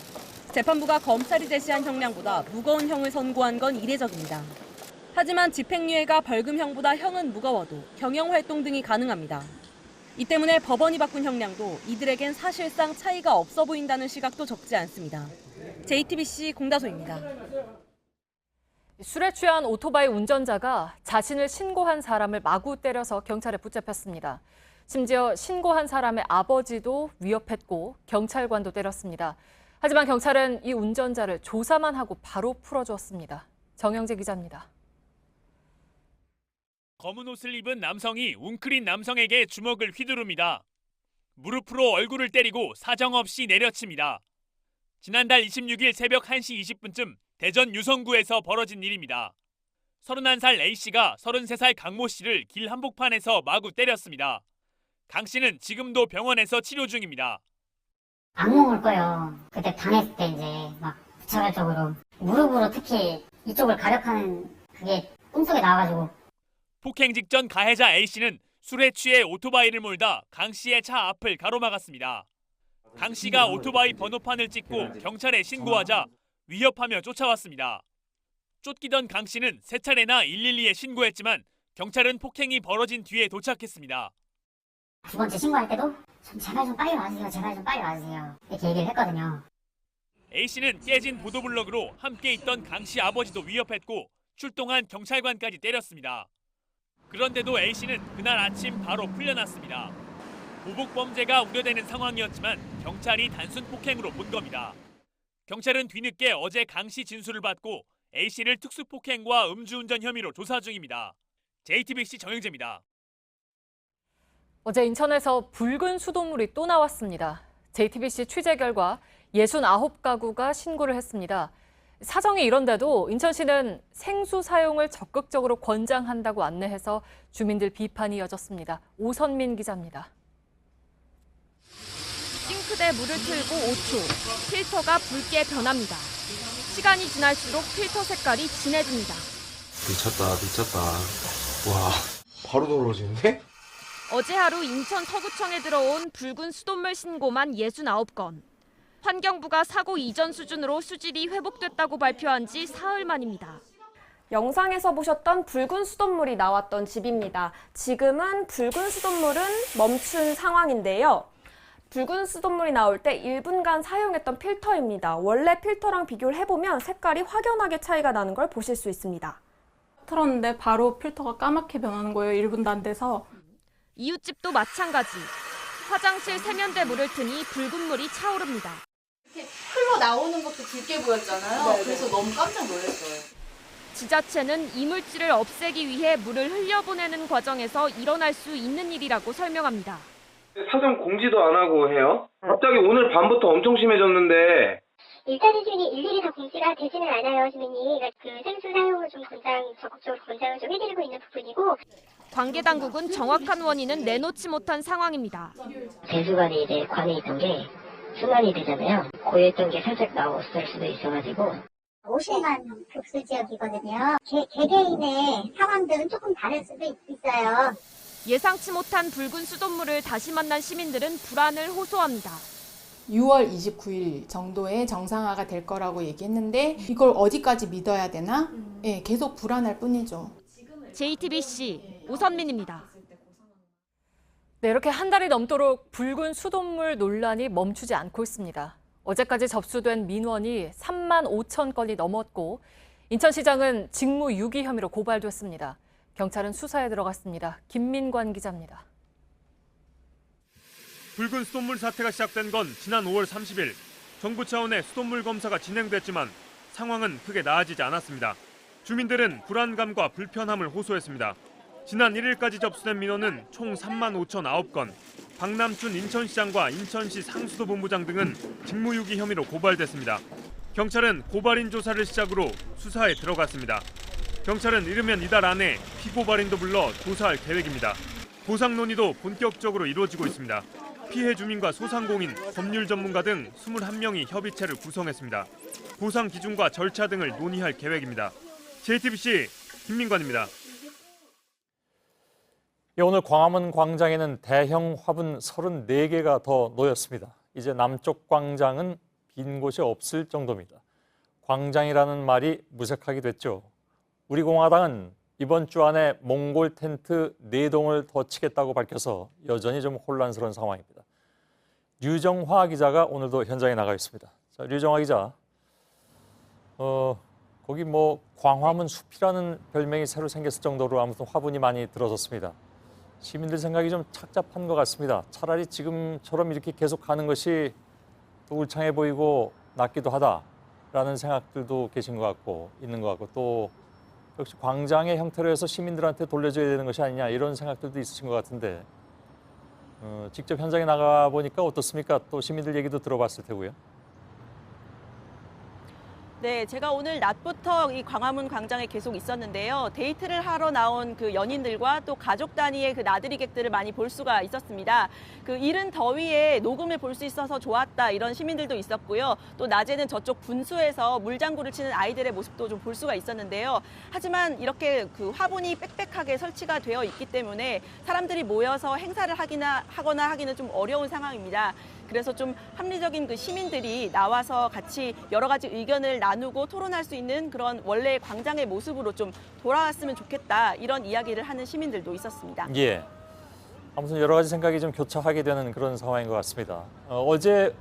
재판부가 검찰이 제시한 형량보다 무거운 형을 선고한 건 이례적입니다. 하지만 집행유예가 벌금형보다 형은 무거워도 경영활동 등이 가능합니다. 이 때문에 법원이 바꾼 형량도 이들에겐 사실상 차이가 없어 보인다는 시각도 적지 않습니다. JTBC 공다소입니다. 술에 취한 오토바이 운전자가 자신을 신고한 사람을 마구 때려서 경찰에 붙잡혔습니다. 심지어 신고한 사람의 아버지도 위협했고 경찰관도 때렸습니다. 하지만 경찰은 이 운전자를 조사만 하고 바로 풀어주었습니다. 정영재 기자입니다. 검은 옷을 입은 남성이 웅크린 남성에게 주먹을 휘두릅니다. 무릎으로 얼굴을 때리고 사정없이 내려칩니다. 지난달 26일 새벽 1시 20분쯤 대전 유성구에서 벌어진 일입니다. 31살 A씨가 33살 강모 씨를 길 한복판에서 마구 때렸습니다. 강 씨는 지금도 병원에서 치료 중입니다. 악몽 올 거예요. 그때 당했을 때 이제 막 부차별적으로 무릎으로 특히 이쪽을 가격하는 그게 꿈속에 나와가지고. 폭행 직전 가해자 A씨는 술에 취해 오토바이를 몰다 강 씨의 차 앞을 가로막았습니다. 강 씨가 오토바이 번호판을 찍고 경찰에 신고하자 위협하며 쫓아왔습니다. 쫓기던 강 씨는 세 차례나 112에 신고했지만 경찰은 폭행이 벌어진 뒤에 도착했습니다. 두 번째 신고할 때도 제발 좀 빨리 와주세요. 제발 좀 빨리 와주세요. 이렇게 얘기를 했거든요. A 씨는 깨진 보도블럭으로 함께 있던 강 씨 아버지도 위협했고 출동한 경찰관까지 때렸습니다. 그런데도 A 씨는 그날 아침 바로 풀려났습니다. 보복 범죄가 우려되는 상황이었지만 경찰이 단순 폭행으로 본 겁니다. 경찰은 뒤늦게 어제 강 씨 진술을 받고 A 씨를 특수폭행과 음주운전 혐의로 조사 중입니다. JTBC 정영재입니다. 어제 인천에서 붉은 수돗물이 또 나왔습니다. JTBC 취재 결과 69가구가 신고를 했습니다. 사정이 이런데도 인천시는 생수 사용을 적극적으로 권장한다고 안내해서 주민들 비판이 이어졌습니다. 오선민 기자입니다. 싱크대 물을 틀고 5초, 필터가 붉게 변합니다. 시간이 지날수록 필터 색깔이 진해집니다. 미쳤다. 와, 바로 더러워지는데? 어제 하루 인천 서구청에 들어온 붉은 수돗물 신고만 69건. 환경부가 사고 이전 수준으로 수질이 회복됐다고 발표한 지 사흘 만입니다. 영상에서 보셨던 붉은 수돗물이 나왔던 집입니다. 지금은 붉은 수돗물은 멈춘 상황인데요. 붉은 수돗물이 나올 때 1분간 사용했던 필터입니다. 원래 필터랑 비교를 해보면 색깔이 확연하게 차이가 나는 걸 보실 수 있습니다. 틀었는데 바로 필터가 까맣게 변하는 거예요. 1분도 안 돼서. 이웃집도 마찬가지. 화장실 세면대 물을 트니 붉은 물이 차오릅니다. 이렇게 흘러 나오는 것도 붉게 보였잖아요. 네네. 그래서 너무 깜짝 놀랐어요. 지자체는 이물질을 없애기 위해 물을 흘려보내는 과정에서 일어날 수 있는 일이라고 설명합니다. 사전 공지도 안 하고 해요? 갑자기 오늘 밤부터 엄청 심해졌는데. 일단 수준이 일일이 다 공지가 되지는 않아요, 주민이. 그 생수 사용을 좀 적극적으로 권장을 좀 해드리고 있는 부분이고. 관계 당국은 정확한 원인은 내놓지 못한 상황입니다. 배수관이 이제 관에 있던 게 순환이 되잖아요. 고여있던 게 살짝 나왔을 수도 있어가지고. 50만 급수 지역이거든요. 개개인의 상황들은 조금 다를 수도 있어요. 예상치 못한 붉은 수돗물을 다시 만난 시민들은 불안을 호소합니다. 6월 29일 정도에 정상화가 될 거라고 얘기했는데 이걸 어디까지 믿어야 되나? 예, 계속 불안할 뿐이죠. JTBC 오선민입니다. 네, 이렇게 한 달이 넘도록 붉은 수돗물 논란이 멈추지 않고 있습니다. 어제까지 접수된 민원이 3만 5천 건이 넘었고 인천시장은 직무유기 혐의로 고발됐습니다. 경찰은 수사에 들어갔습니다. 김민관 기자입니다. 붉은 수돗물 사태가 시작된 건 지난 5월 30일 정부 차원의 수돗물 검사가 진행됐지만 상황은 크게 나아지지 않았습니다. 주민들은 불안감과 불편함을 호소했습니다. 지난 1일까지 접수된 민원은 총 3만 5,009건. 박남춘 인천시장과 인천시 상수도본부장 등은 직무유기 혐의로 고발됐습니다. 경찰은 고발인 조사를 시작으로 수사에 들어갔습니다. 경찰은 이르면 이달 안에 피고발인도 불러 조사할 계획입니다. 보상 논의도 본격적으로 이루어지고 있습니다. 피해 주민과 소상공인, 법률 전문가 등 21명이 협의체를 구성했습니다. 보상 기준과 절차 등을 논의할 계획입니다. JTBC 김민관입니다. 오늘 광화문 광장에는 대형 화분 34개가 더 놓였습니다. 이제 남쪽 광장은 빈 곳이 없을 정도입니다. 광장이라는 말이 무색하게 됐죠. 우리공화당은 이번 주 안에 몽골 텐트 4동을 더 치겠다고 밝혀서 여전히 좀 혼란스러운 상황입니다. 류정화 기자가 오늘도 현장에 나가 있습니다. 자, 류정화 기자, 거기 광화문 숲이라는 별명이 새로 생겼을 정도로 아무튼 화분이 많이 들어섰습니다. 시민들 생각이 좀 착잡한 것 같습니다. 차라리 지금처럼 이렇게 계속 가는 것이 또 울창해 보이고 낫기도 하다라는 생각들도 계신 것 같고 있는 것 같고 또 역시 광장의 형태로 해서 시민들한테 돌려줘야 되는 것이 아니냐 이런 생각들도 있으신 것 같은데 직접 현장에 나가 보니까 어떻습니까? 또 시민들 얘기도 들어봤을 테고요. 네, 제가 오늘 낮부터 이 광화문 광장에 계속 있었는데요. 데이트를 하러 나온 그 연인들과 또 가족 단위의 그 나들이객들을 많이 볼 수가 있었습니다. 그 이른 더위에 녹음을 볼 수 있어서 좋았다 이런 시민들도 있었고요. 또 낮에는 저쪽 분수에서 물장구를 치는 아이들의 모습도 좀 볼 수가 있었는데요. 하지만 이렇게 그 화분이 빽빽하게 설치가 되어 있기 때문에 사람들이 모여서 행사를 하거나 하기는 좀 어려운 상황입니다. 그래서 좀 합리적인 그 시민들이 나와서 같이 여러 가지 의견을 나누고 토론할 수 있는 그런 원래 광장의 모습으로 좀 돌아왔으면 좋겠다, 이런 이야기를 하는 시민들도 있었습니다. 예. 아무튼 여러 가지 생각이 좀 교차하게 되는 그런 상황인 것 같습니다. 어제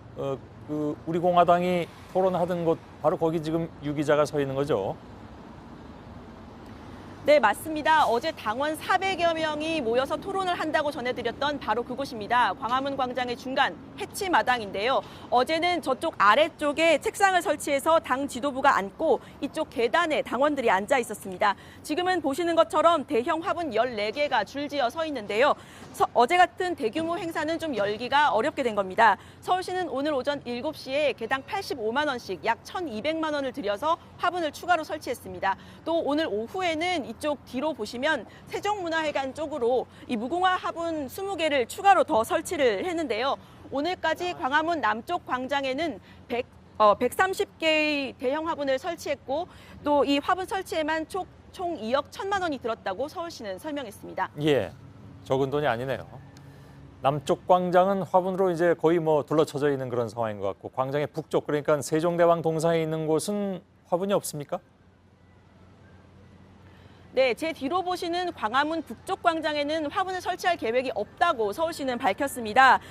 우리 공화당이 토론하던 곳 바로 거기 지금 유 기자가 서 있는 거죠? 네, 맞습니다. 어제 당원 400여 명이 모여서 토론을 한다고 전해드렸던 바로 그곳입니다. 광화문 광장의 중간 해치마당인데요. 어제는 저쪽 아래쪽에 책상을 설치해서 당 지도부가 앉고 이쪽 계단에 당원들이 앉아 있었습니다. 지금은 보시는 것처럼 대형 화분 14개가 줄지어 서 있는데요. 어제 같은 대규모 행사는 좀 열기가 어렵게 된 겁니다. 서울시는 오늘 오전 7시에 개당 85만 원씩 약 1,200만 원을 들여서 화분을 추가로 설치했습니다. 또 오늘 오후에는 이쪽 뒤로 보시면 세종문화회관 쪽으로 이 무궁화 화분 20개를 추가로 더 설치를 했는데요. 오늘까지 광화문 남쪽 광장에는 130개의 대형 화분을 설치했고 또 이 화분 설치에만 총 2억 1천만 원이 들었다고 서울시는 설명했습니다. 예, 적은 돈이 아니네요. 남쪽 광장은 화분으로 이제 거의 뭐 둘러쳐져 있는 그런 상황인 것 같고, 광장의 북쪽, 그러니까 세종대왕 동상에 있는 곳은 화분이 없습니까? 네, 제 뒤로 보시는 광화문 북쪽 광장에는 화분을 설치할 계획이 없다고 서울시는 밝혔습니다.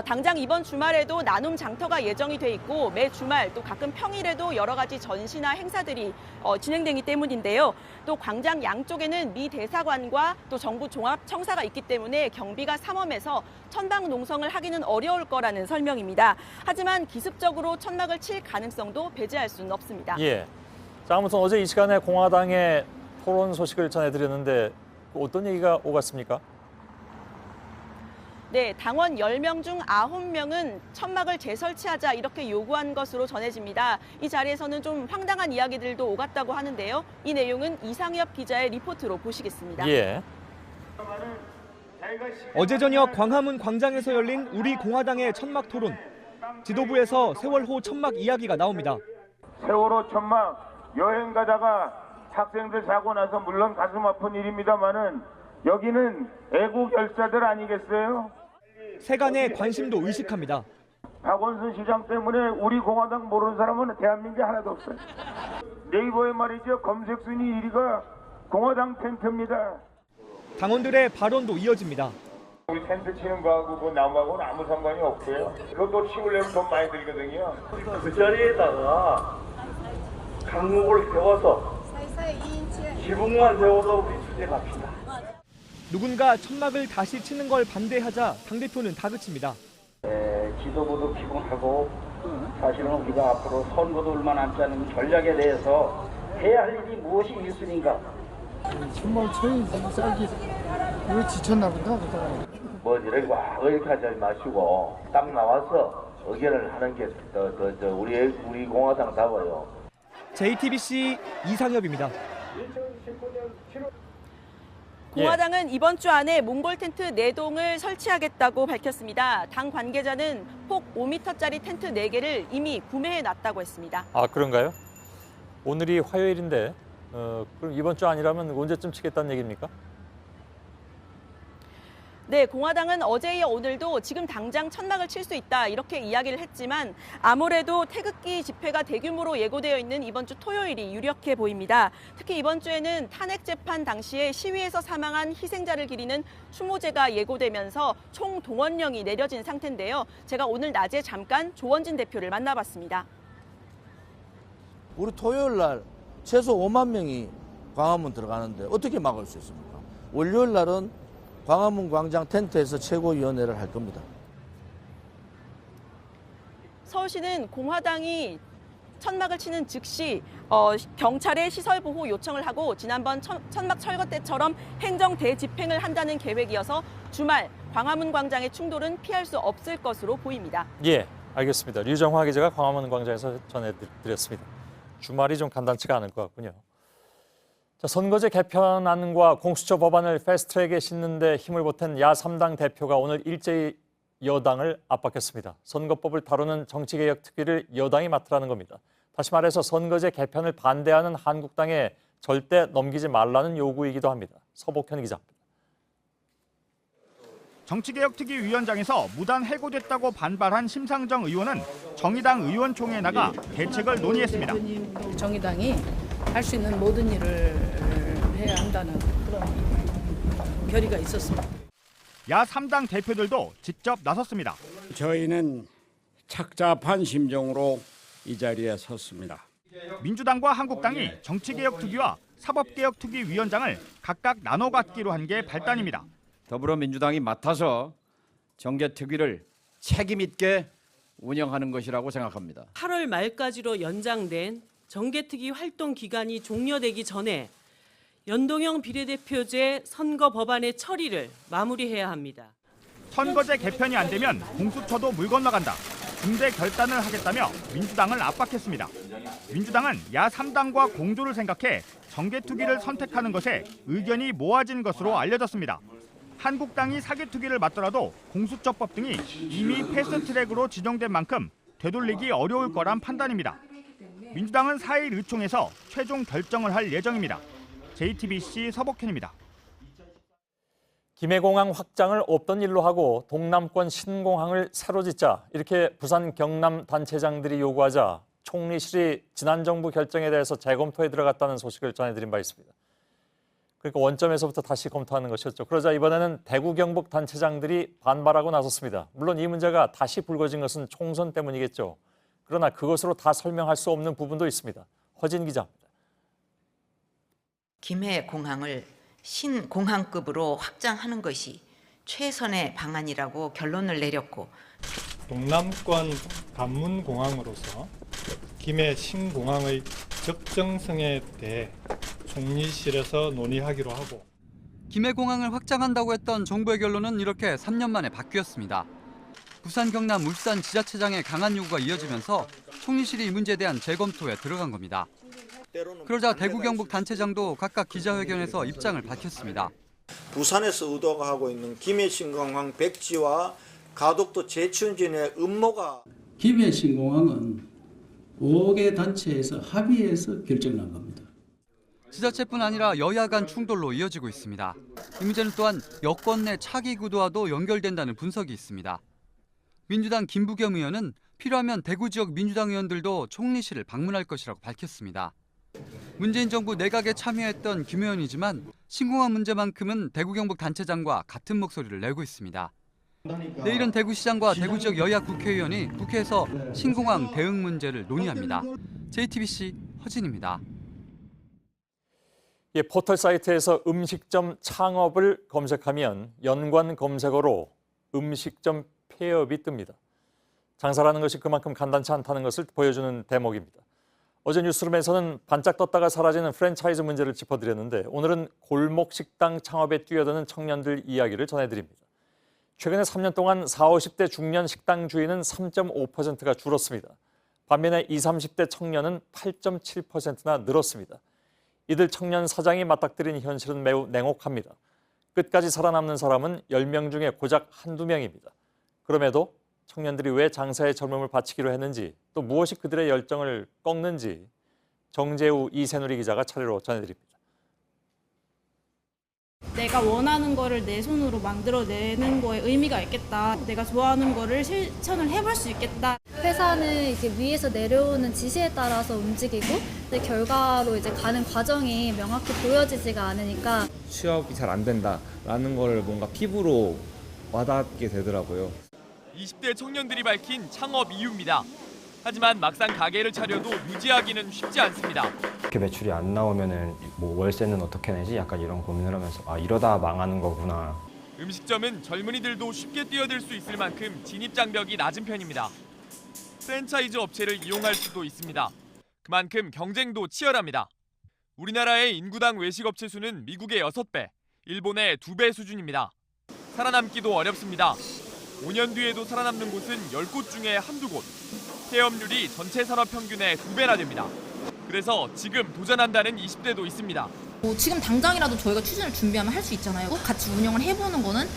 당장 이번 주말에도 나눔 장터가 예정이 돼 있고 매 주말 또 가끔 평일에도 여러 가지 전시나 행사들이 진행되기 때문인데요. 또 광장 양쪽에는 미 대사관과 또 정부 종합청사가 있기 때문에 경비가 삼엄해서 천막 농성을 하기는 어려울 거라는 설명입니다. 하지만 기습적으로 천막을 칠 가능성도 배제할 수는 없습니다. 예. 자, 아무튼 어제 이 시간에 공화당의 토론 소식을 전해드렸는데 어떤 얘기가 오갔습니까? 네, 당원 10명 중 9명은 천막을 재설치하자 이렇게 요구한 것으로 전해집니다. 이 자리에서는 좀 황당한 이야기들도 오갔다고 하는데요. 이 내용은 이상엽 기자의 리포트로 보시겠습니다. 예. 어제 저녁 광화문 광장에서 열린 우리 공화당의 천막 토론. 지도부에서 세월호 천막 이야기가 나옵니다. 세월호 천막 여행 가다가 학생들 사고 나서 물론 가슴 아픈 일입니다만은 여기는 애국 열사들 아니겠어요? 세간의 관심도 의식합니다. 박원순 시장 때문에 우리 공화당 모르는 사람은 대한민국에 하나도 없어요. 네이버에 말이죠. 검색 순위 1위가 공화당 텐트입니다. 당원들의 발언도 이어집니다. 우리 텐트 치는 거하고 그 나무하고는 아무 상관이 없고요. 그것도 치우려면 돈 많이 들거든요. 그 자리에다가 강목을 세워서 지붕만 세워서 우리 주제 갑시다. 누군가 천막을 다시 치는 걸 반대하자 당대표는 다그칩니다. 지도부도 피곤하고 사실은 우리가 앞으로 선거도 얼마 남지 않은 전략에 대해서 해야 할 일이 무엇이 1순위인가? 정말 저희 쌀기 왜 지쳤나 보다. 뭐 이렇게 하지 마시고 딱 나와서 의견을 하는 게 우리 공화당다워요. JTBC 이상엽입니다. 공화당은 이번 주 안에 몽골 텐트 4동을 설치하겠다고 밝혔습니다. 당 관계자는 폭 5m짜리 텐트 4개를 이미 구매해 놨다고 했습니다. 아, 그런가요? 오늘이 화요일인데 그럼 이번 주 아니라면 언제쯤 치겠다는 얘기입니까? 네, 공화당은 어제 이어 오늘도 지금 당장 천막을 칠 수 있다 이렇게 이야기를 했지만 아무래도 태극기 집회가 대규모로 예고되어 있는 이번 주 토요일이 유력해 보입니다. 특히 이번 주에는 탄핵 재판 당시에 시위에서 사망한 희생자를 기리는 추모제가 예고되면서 총동원령이 내려진 상태인데요. 제가 오늘 낮에 잠깐 조원진 대표를 만나봤습니다. 우리 토요일 날 최소 5만 명이 광화문 들어가는데 어떻게 막을 수 있습니까? 월요일 날은 광화문 광장 텐트에서 최고위원회를 할 겁니다. 서울시는 공화당이 천막을 치는 즉시 경찰에 시설 보호 요청을 하고 지난번 천막 철거 때처럼 행정 대집행을 한다는 계획이어서 주말 광화문 광장의 충돌은 피할 수 없을 것으로 보입니다. 예, 알겠습니다. 류정화 기자가 광화문 광장에서 전해드렸습니다. 주말이 좀 간단치가 않을 것 같군요. 자, 선거제 개편안과 공수처 법안을 패스트트랙에 싣는 데 힘을 보탠 야3당 대표가 오늘 일제히 여당을 압박했습니다. 선거법을 다루는 정치개혁 특위를 여당이 맡으라는 겁니다. 다시 말해서 선거제 개편을 반대하는 한국당에 절대 넘기지 말라는 요구이기도 합니다. 서복현 기자입니다. 정치개혁특위위원장에서 무단 해고됐다고 반발한 심상정 의원은 정의당 의원총회에 나가 대책을 논의했습니다. 정의당이 할 수 있는 모든 일을 해야 한다는 그런 결의가 있었습니다. 야 3당 대표들도 직접 나섰습니다. 저희는 착잡한 심정으로 이 자리에 섰습니다. 민주당과 한국당이 정치개혁특위와 사법개혁특위위원장을 각각 나눠 갖기로 한 게 발단입니다. 더불어민주당이 맡아서 정개특위를 책임 있게 운영하는 것이라고 생각합니다. 8월 말까지로 연장된 정개특위 활동 기간이 종료되기 전에 연동형 비례대표제 선거 법안의 처리를 마무리해야 합니다. 선거제 개편이 안 되면 공수처도 물 건너간다. 중대 결단을 하겠다며 민주당을 압박했습니다. 민주당은 야 3당과 공조를 생각해 정개특위를 선택하는 것에 의견이 모아진 것으로 알려졌습니다. 한국당이 사개특위를 맡더라도 공수처법 등이 이미 패스트트랙으로 지정된 만큼 되돌리기 어려울 거란 판단입니다. 민주당은 4일 의총에서 최종 결정을 할 예정입니다. JTBC 서복현입니다. 김해공항 확장을 없던 일로 하고 동남권 신공항을 새로 짓자 이렇게 부산 경남 단체장들이 요구하자 총리실이 지난 정부 결정에 대해서 재검토에 들어갔다는 소식을 전해드린 바 있습니다. 그러니까 원점에서부터 다시 검토하는 것이었죠. 그러자 이번에는 대구 경북 단체장들이 반발하고 나섰습니다. 물론 이 문제가 다시 불거진 것은 총선 때문이겠죠. 그러나 그것으로 다 설명할 수 없는 부분도 있습니다. 허진 기자입니다. 김해공항을 신공항급으로 확장하는 것이 최선의 방안이라고 결론을 내렸고 동남권 관문공항으로서 김해 신공항의 적정성에 대해 총리실에서 논의하기로 하고 김해공항을 확장한다고 했던 정부의 결론은 이렇게 3년 만에 바뀌었습니다. 부산, 경남, 울산 지자체장의 강한 요구가 이어지면서 총리실이 이 문제에 대한 재검토에 들어간 겁니다. 그러자 대구 경북 단체장도 각각 기자회견에서 입장을 밝혔습니다. 부산에서 의도가 하고 있는 김해 신공항 백지와 가덕도 재추진의 음모가 김해 신공항은 5개 단체에서 합의해서 결정난 겁니다. 지자체뿐 아니라 여야 간 충돌로 이어지고 있습니다. 이 문제는 또한 여권 내 차기 구도와도 연결된다는 분석이 있습니다. 민주당 김부겸 의원은 필요하면 대구 지역 민주당 의원들도 총리실을 방문할 것이라고 밝혔습니다. 문재인 정부 내각에 참여했던 김 의원이지만 신공항 문제만큼은 대구 경북 단체장과 같은 목소리를 내고 있습니다. 내일은 대구시장과 대구 지역 여야 국회의원이 국회에서 신공항 대응 문제를 논의합니다. JTBC 허진입니다. 포털 사이트에서 음식점 창업을 검색하면 연관 검색어로 음식점 폐업이 뜹니다. 장사라는 것이 그만큼 간단치 않다는 것을 보여주는 대목입니다. 어제 뉴스룸에서는 반짝 떴다가 사라지는 프랜차이즈 문제를 짚어드렸는데 오늘은 골목 식당 창업에 뛰어드는 청년들 이야기를 전해드립니다. 최근에 3년 동안 40, 50대 중년 식당 주인은 3.5%가 줄었습니다. 반면에 20, 30대 청년은 8.7%나 늘었습니다. 이들 청년 사장이 맞닥뜨린 현실은 매우 냉혹합니다. 끝까지 살아남는 사람은 10명 중에 고작 한두 명입니다. 그럼에도 청년들이 왜 장사에 젊음을 바치기로 했는지 또 무엇이 그들의 열정을 꺾는지 정재우, 이세누리 기자가 차례로 전해드립니다. 내가 원하는 거를 내 손으로 만들어내는 거에 의미가 있겠다. 내가 좋아하는 거를 실천을 해볼 수 있겠다. 회사는 이제 위에서 내려오는 지시에 따라서 움직이고 근데 결과로 이제 가는 과정이 명확히 보여지지가 않으니까 취업이 잘 안 된다라는 걸 뭔가 피부로 와닿게 되더라고요. 20대 청년들이 밝힌 창업 이유입니다. 하지만 막상 가게를 차려도 유지하기는 쉽지 않습니다. 이렇게 매출이 안 나오면은 뭐 월세는 어떻게 내지? 약간 이런 고민을 하면서 아 이러다 망하는 거구나. 음식점은 젊은이들도 쉽게 뛰어들 수 있을 만큼 진입 장벽이 낮은 편입니다. 프랜차이즈 업체를 이용할 수도 있습니다. 그만큼 경쟁도 치열합니다. 우리나라의 인구당 외식업체 수는 미국의 6배, 일본의 2배 수준입니다. 살아남기도 어렵습니다. 5년 뒤에도 살아남는 곳은 10곳 중에 한두 곳. 폐업률이 전체 산업 평균의 2배나 됩니다. 그래서 지금 도전한다는 20대도 있습니다. 지금 당장이라도 저희가 추진을 준비하면 할 수 있잖아요. 꼭 같이 운영을 해보는 거는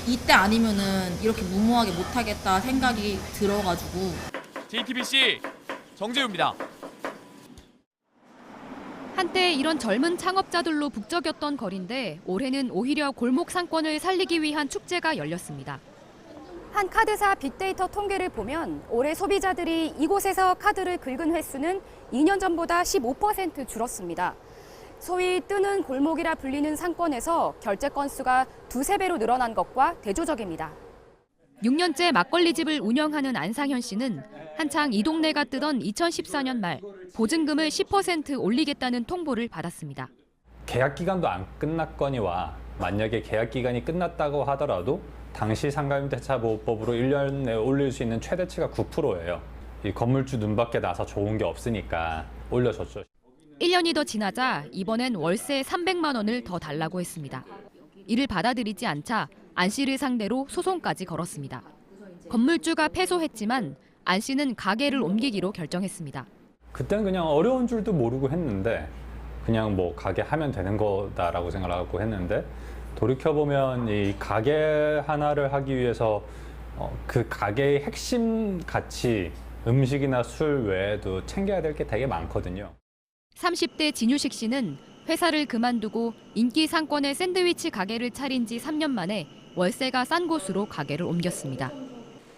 이때 아니면은 이렇게 무모하게 못하겠다 생각이 들어가지고. JTBC 정재우입니다. 한때 이런 젊은 창업자들로 북적였던 거리인데 올해는 오히려 골목 상권을 살리기 위한 축제가 열렸습니다. 한 카드사 빅데이터 통계를 보면 올해 소비자들이 이곳에서 카드를 긁은 횟수는 2년 전보다 15% 줄었습니다. 소위 뜨는 골목이라 불리는 상권에서 결제 건수가 2~3배로 늘어난 것과 대조적입니다. 6년째 막걸리집을 운영하는 안상현 씨는 한창 이 동네가 뜨던 2014년 말 보증금을 10% 올리겠다는 통보를 받았습니다. 계약 기간도 안 끝났거니와 만약에 계약 기간이 끝났다고 하더라도 당시 상가임대차보호법으로 1년 내에 올릴 수 있는 최대치가 9%예요. 이 건물주 눈밖에 나서 좋은 게 없으니까 올려줬죠. 1년이 더 지나자 이번엔 월세 300만 원을 더 달라고 했습니다. 이를 받아들이지 않자 안 씨를 상대로 소송까지 걸었습니다. 건물주가 패소했지만 안 씨는 가게를 옮기기로 결정했습니다. 그때는 그냥 어려운 줄도 모르고 했는데 그냥 뭐 가게 하면 되는 거다라고 생각하고 했는데 돌이켜보면 이 가게 하나를 하기 위해서 그 가게의 핵심 가치, 음식이나 술 외에도 챙겨야 될 게 되게 많거든요. 30대 진유식 씨는 회사를 그만두고 인기 상권의 샌드위치 가게를 차린 지 3년 만에 월세가 싼 곳으로 가게를 옮겼습니다.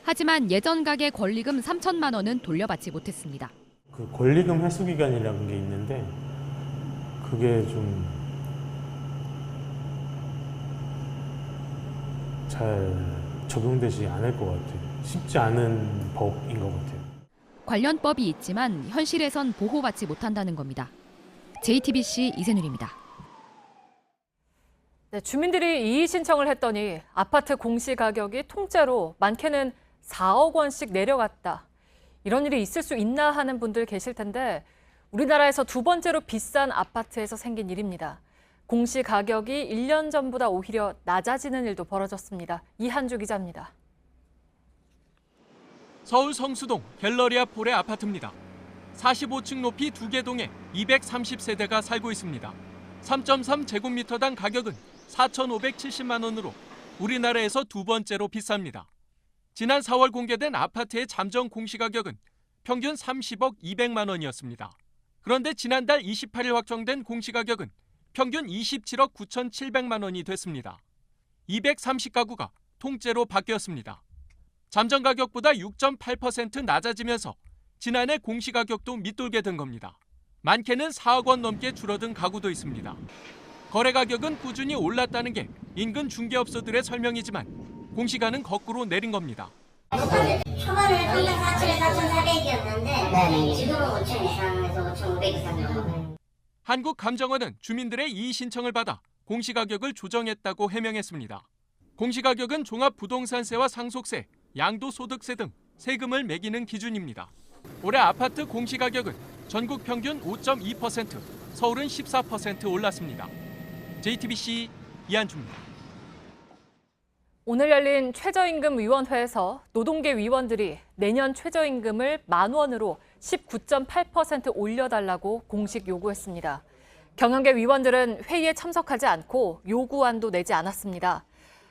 하지만 예전 가게 권리금 3천만 원은 돌려받지 못했습니다. 그 권리금 회수 기간이라는 게 있는데 그게 좀 잘 적용되지 않을 것 같아요. 쉽지 않은 법인 것 같아요. 관련 법이 있지만 현실에선 보호받지 못한다는 겁니다. JTBC 이세누리입니다. 네, 주민들이 이의 신청을 했더니 아파트 공시가격이 통째로 많게는 4억 원씩 내려갔다. 이런 일이 있을 수 있나 하는 분들 계실 텐데 우리나라에서 두 번째로 비싼 아파트에서 생긴 일입니다. 공시가격이 1년 전보다 오히려 낮아지는 일도 벌어졌습니다. 이한주 기자입니다. 서울 성수동 갤러리아 폴의 아파트입니다. 45층 높이 2개 동에 230세대가 살고 있습니다. 3.3제곱미터당 가격은 4,570만 원으로 우리나라에서 두 번째로 비쌉니다. 지난 4월 공개된 아파트의 잠정 공시가격은 평균 30억 200만 원이었습니다. 그런데 지난달 28일 확정된 공시가격은 평균 27억 9,700만 원이 됐습니다. 230가구가 통째로 바뀌었습니다. 잠정 가격보다 6.8% 낮아지면서 지난해 공시가격도 밑돌게 된 겁니다. 많게는 4억 원 넘게 줄어든 가구도 있습니다. 거래 가격은 꾸준히 올랐다는 게 인근 중개업소들의 설명이지만 공시가는 거꾸로 내린 겁니다. 초반에 4,400이었는데 지금은 5,000 이상에서 5,500 이상 넘어가요. 한국감정원은 주민들의 이의 신청을 받아 공시가격을 조정했다고 해명했습니다. 공시가격은 종합부동산세와 상속세, 양도소득세 등 세금을 매기는 기준입니다. 올해 아파트 공시가격은 전국 평균 5.2%, 서울은 14% 올랐습니다. JTBC 이한주입니다. 오늘 열린 최저임금위원회에서 노동계 위원들이 내년 최저임금을 10,000원으로 19.8% 올려달라고 공식 요구했습니다. 경영계 위원들은 회의에 참석하지 않고 요구안도 내지 않았습니다.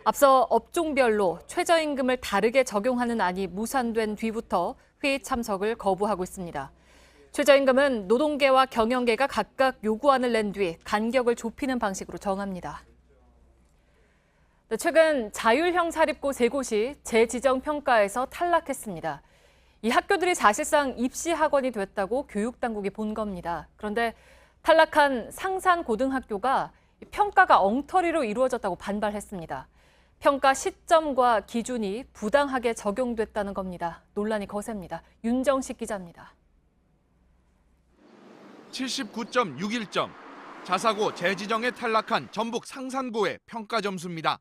앞서 업종별로 최저임금을 다르게 적용하는 안이 무산된 뒤부터 회의 참석을 거부하고 있습니다. 최저임금은 노동계와 경영계가 각각 요구안을 낸 뒤 간격을 좁히는 방식으로 정합니다. 최근 자율형 사립고 3곳이 재지정 평가에서 탈락했습니다. 이 학교들이 사실상 입시 학원이 됐다고 교육당국이 본 겁니다. 그런데 탈락한 상산고등학교가 평가가 엉터리로 이루어졌다고 반발했습니다. 평가 시점과 기준이 부당하게 적용됐다는 겁니다. 논란이 거셉니다. 윤정식 기자입니다. 79.61점, 자사고 재지정에 탈락한 전북 상산고의 평가 점수입니다.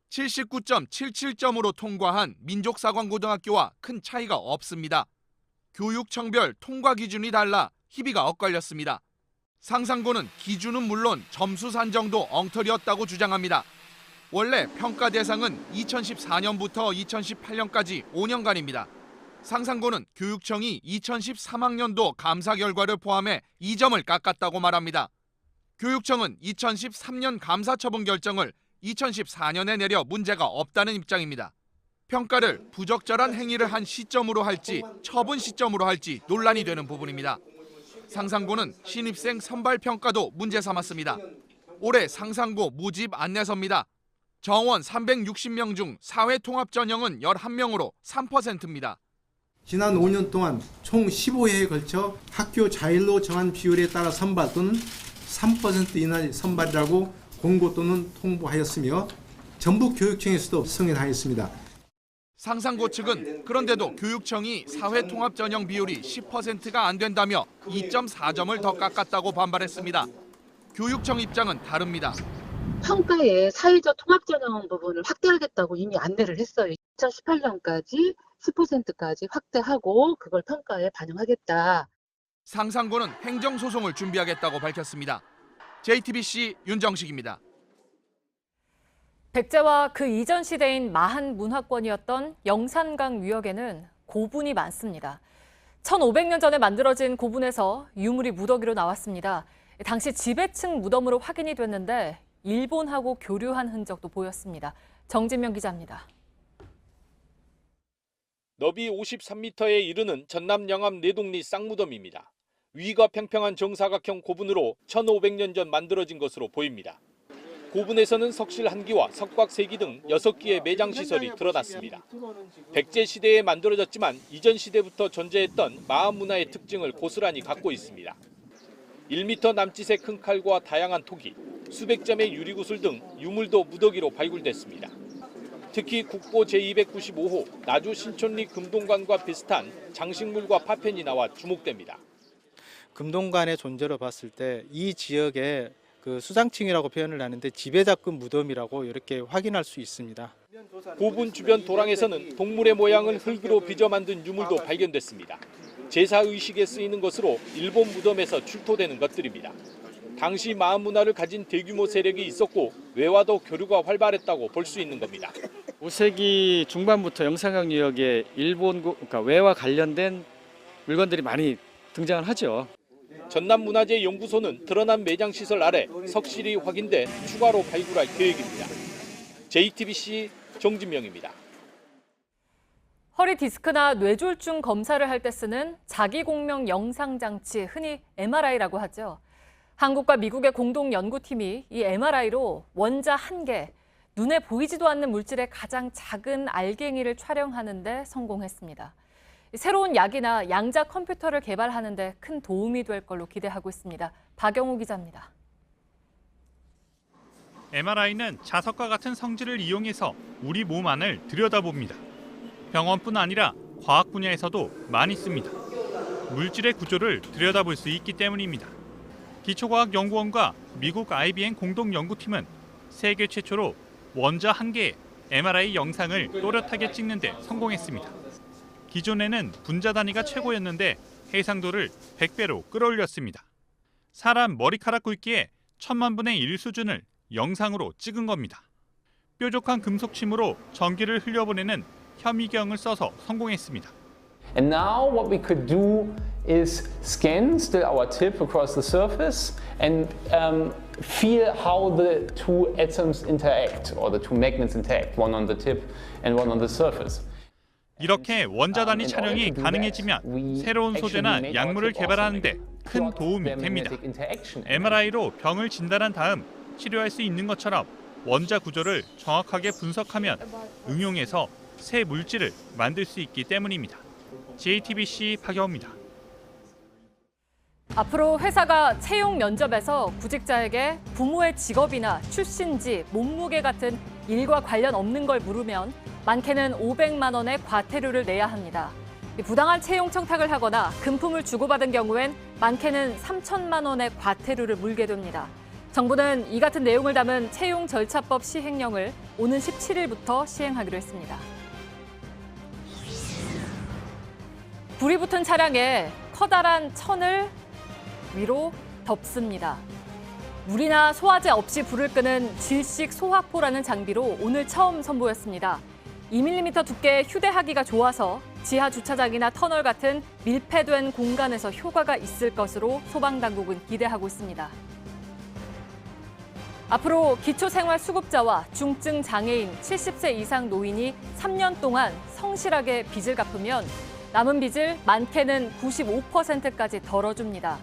79.77점으로 통과한 민족사관고등학교와 큰 차이가 없습니다. 교육청별 통과 기준이 달라 희비가 엇갈렸습니다. 상산고는 기준은 물론 점수 산정도 엉터리였다고 주장합니다. 원래 평가 대상은 2014년부터 2018년까지 5년간입니다. 상산고는 교육청이 2013학년도 감사 결과를 포함해 2점을 깎았다고 말합니다. 교육청은 2013년 감사 처분 결정을 2014년에 내려 문제가 없다는 입장입니다. 평가를 부적절한 행위를 한 시점으로 할지 처분 시점으로 할지 논란이 되는 부분입니다. 상상고는 신입생 선발 평가도 문제 삼았습니다. 올해 상상고 모집 안내서입니다. 정원 360명 중 사회 통합 전형은 11명으로 3%입니다. 지난 5년 동안 총 15회에 걸쳐 학교 자율로 정한 비율에 따라 선발 또는 3% 이내 선발이라고 공고 또는 통보하였으며 전북 교육청에서도 승인하였습니다. 상상고 측은 그런데도 교육청이 사회 통합 전형 비율이 10%가 안 된다며 2.4점을 더 깎았다고 반발했습니다. 교육청 입장은 다릅니다. 평가에 사회적 통합 전형 부분을 확대하겠다고 이미 안내를 했어요. 2018년까지 10%까지 확대하고 그걸 평가에 반영하겠다. 상상고는 행정소송을 준비하겠다고 밝혔습니다. JTBC 윤정식입니다. 백제와 그 이전 시대인 마한 문화권이었던 영산강 유역에는 고분이 많습니다. 1500년 전에 만들어진 고분에서 유물이 무더기로 나왔습니다. 당시 지배층 무덤으로 확인이 됐는데 일본하고 교류한 흔적도 보였습니다. 정진명 기자입니다. 너비 53m에 이르는 전남 영암 내동리 쌍무덤입니다. 위가 평평한 정사각형 고분으로 1500년 전 만들어진 것으로 보입니다. 고분에서는 석실 1기와 석곽 3기 등 6기의 매장 시설이 드러났습니다. 백제 시대에 만들어졌지만 이전 시대부터 존재했던 마한 문화의 특징을 고스란히 갖고 있습니다. 1m 남짓의 큰 칼과 다양한 토기, 수백 점의 유리구슬 등 유물도 무더기로 발굴됐습니다. 특히 국보 제295호 나주 신촌리 금동관과 비슷한 장식물과 파편이 나와 주목됩니다. 금동관의 존재로 봤을 때 이 지역의 그 수장층이라고 표현을 하는데 지배자급 무덤이라고 이렇게 확인할 수 있습니다. 고분 주변 도랑에서는 동물의 모양을 흙으로 빚어 만든 유물도 발견됐습니다. 제사 의식에 쓰이는 것으로 일본 무덤에서 출토되는 것들입니다. 당시 마한 문화를 가진 대규모 세력이 있었고 외와도 교류가 활발했다고 볼 수 있는 겁니다. 5세기 중반부터 영산강 유역에 일본 그러니까 외와 관련된 물건들이 많이 등장을 하죠. 전남문화재연구소는 드러난 매장시설 아래 석실이 확인돼 추가로 발굴할 계획입니다. JTBC 정진명입니다. 허리 디스크나 뇌졸중 검사를 할 때 쓰는 자기공명 영상장치, 흔히 MRI라고 하죠. 한국과 미국의 공동 연구팀이 이 MRI로 원자 1개, 눈에 보이지도 않는 물질의 가장 작은 알갱이를 촬영하는 데 성공했습니다. 새로운 약이나 양자 컴퓨터를 개발하는 데 큰 도움이 될 걸로 기대하고 있습니다. 박영우 기자입니다. MRI는 자석과 같은 성질을 이용해서 우리 몸 안을 들여다봅니다. 병원뿐 아니라 과학 분야에서도 많이 씁니다. 물질의 구조를 들여다볼 수 있기 때문입니다. 기초과학연구원과 미국 IBM 공동연구팀은 세계 최초로 원자 1개의 MRI 영상을 또렷하게 찍는 데 성공했습니다. 기존에는 분자 단위가 최고였는데 해상도를 100배로 끌어올렸습니다. 사람 머리카락 굵기의 1000만 분의 1 수준을 영상으로 찍은 겁니다. 뾰족한 금속 침으로 전기를 흘려보내는 현미경을 써서 성공했습니다. And now what we could do is scan still our tip across the surface and feel how the two atoms interact or the two magnets interact, one on the tip and one on the surface. 이렇게 원자 단위 촬영이 가능해지면 새로운 소재나 약물을 개발하는 데 큰 도움이 됩니다. MRI로 병을 진단한 다음 치료할 수 있는 것처럼 원자 구조를 정확하게 분석하면 응용해서 새 물질을 만들 수 있기 때문입니다. JTBC 박영우입니다. 앞으로 회사가 채용 면접에서 구직자에게 부모의 직업이나 출신지, 몸무게 같은 일과 관련 없는 걸 물으면 많게는 500만 원의 과태료를 내야 합니다. 부당한 채용 청탁을 하거나 금품을 주고받은 경우엔 많게는 3천만 원의 과태료를 물게 됩니다. 정부는 이 같은 내용을 담은 채용 절차법 시행령을 오는 17일부터 시행하기로 했습니다. 불이 붙은 차량에 커다란 천을 위로 덮습니다. 물이나 소화제 없이 불을 끄는 질식 소화포라는 장비로 오늘 처음 선보였습니다. 2mm 두께의 휴대하기가 좋아서 지하 주차장이나 터널 같은 밀폐된 공간에서 효과가 있을 것으로 소방당국은 기대하고 있습니다. 앞으로 기초생활수급자와 중증 장애인, 70세 이상 노인이 3년 동안 성실하게 빚을 갚으면 남은 빚을 많게는 95%까지 덜어줍니다.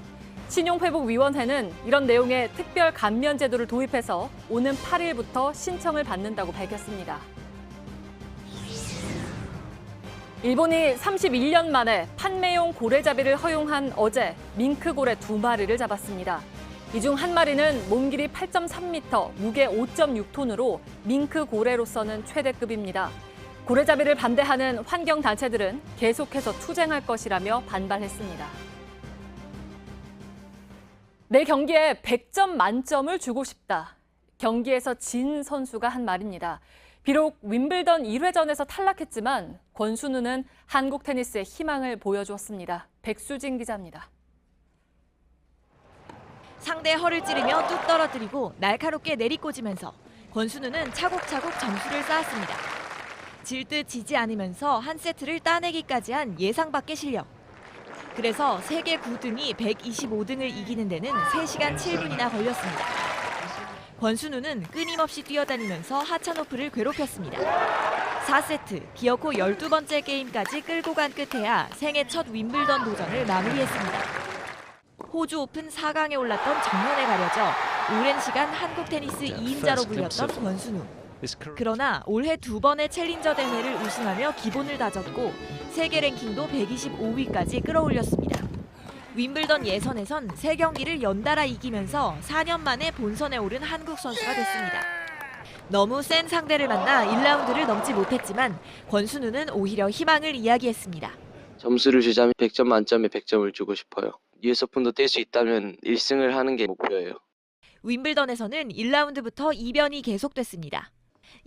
신용회복위원회는 이런 내용의 특별 감면 제도를 도입해서 오는 8일부터 신청을 받는다고 밝혔습니다. 일본이 31년 만에 판매용 고래잡이를 허용한 어제 밍크고래 2마리를 잡았습니다. 이 중 한 마리는 몸길이 8.3m, 무게 5.6톤으로 밍크고래로서는 최대급입니다. 고래잡이를 반대하는 환경단체들은 계속해서 투쟁할 것이라며 반발했습니다. 내 경기에 100점 만점을 주고 싶다. 경기에서 진 선수가 한 말입니다. 비록 윈블던 1회전에서 탈락했지만 권순우는 한국 테니스의 희망을 보여주었습니다. 백수진 기자입니다. 상대 허를 찌르며 뚝 떨어뜨리고 날카롭게 내리꽂으면서 권순우는 차곡차곡 점수를 쌓았습니다. 질 듯 지지 않으면서 한 세트를 따내기까지 한 예상 밖의 실력. 그래서 세계 9등이 125등을 이기는 데는 3시간 7분이나 걸렸습니다. 권순우는 끊임없이 뛰어다니면서 하차노프를 괴롭혔습니다. 4세트, 기어코 12번째 게임까지 끌고 간 끝에야 생애 첫 윈블던 도전을 마무리했습니다. 호주 오픈 4강에 올랐던 정면에 가려져 오랜 시간 한국 테니스 2인자로 불렸던 권순우. 그러나 올해 2번의 챌린저 대회를 우승하며 기본을 다졌고 세계 랭킹도 125위까지 끌어올렸습니다. 윈블던 예선에선 3경기를 연달아 이기면서 4년 만에 본선에 오른 한국 선수가 됐습니다. 너무 센 상대를 만나 1라운드를 넘지 못했지만 권순우는 오히려 희망을 이야기했습니다. 점수를 주자면 100점 만점에 100점을 주고 싶어요. US 오픈도 뛸 수 있다면 1승을 하는 게 목표예요. 윈블던에서는 1라운드부터 이변이 계속됐습니다.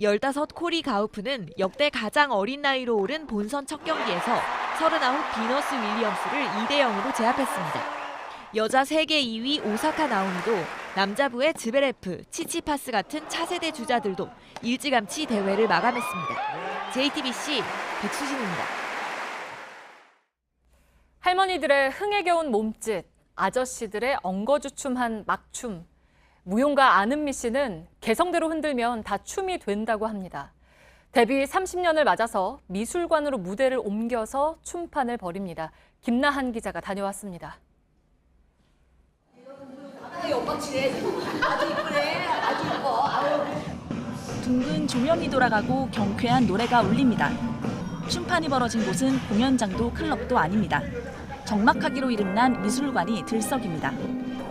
15 코리 가우프는 역대 가장 어린 나이로 오른 본선 첫 경기에서 39 비너스 윌리엄스를 2대0으로 제압했습니다. 여자 세계 2위 오사카 나오미도 남자부의 즈베레프, 치치파스 같은 차세대 주자들도 일찌감치 대회를 마감했습니다. JTBC 백수진입니다. 할머니들의 흥에 겨운 몸짓, 아저씨들의 엉거주춤한 막춤. 무용가 안은미 씨는 개성대로 흔들면 다 춤이 된다고 합니다. 데뷔 30년을 맞아서 미술관으로 무대를 옮겨서 춤판을 벌입니다. 김나한 기자가 다녀왔습니다. 둥근 조명이 돌아가고 경쾌한 노래가 울립니다. 춤판이 벌어진 곳은 공연장도 클럽도 아닙니다. 적막하기로 이름난 미술관이 들썩입니다.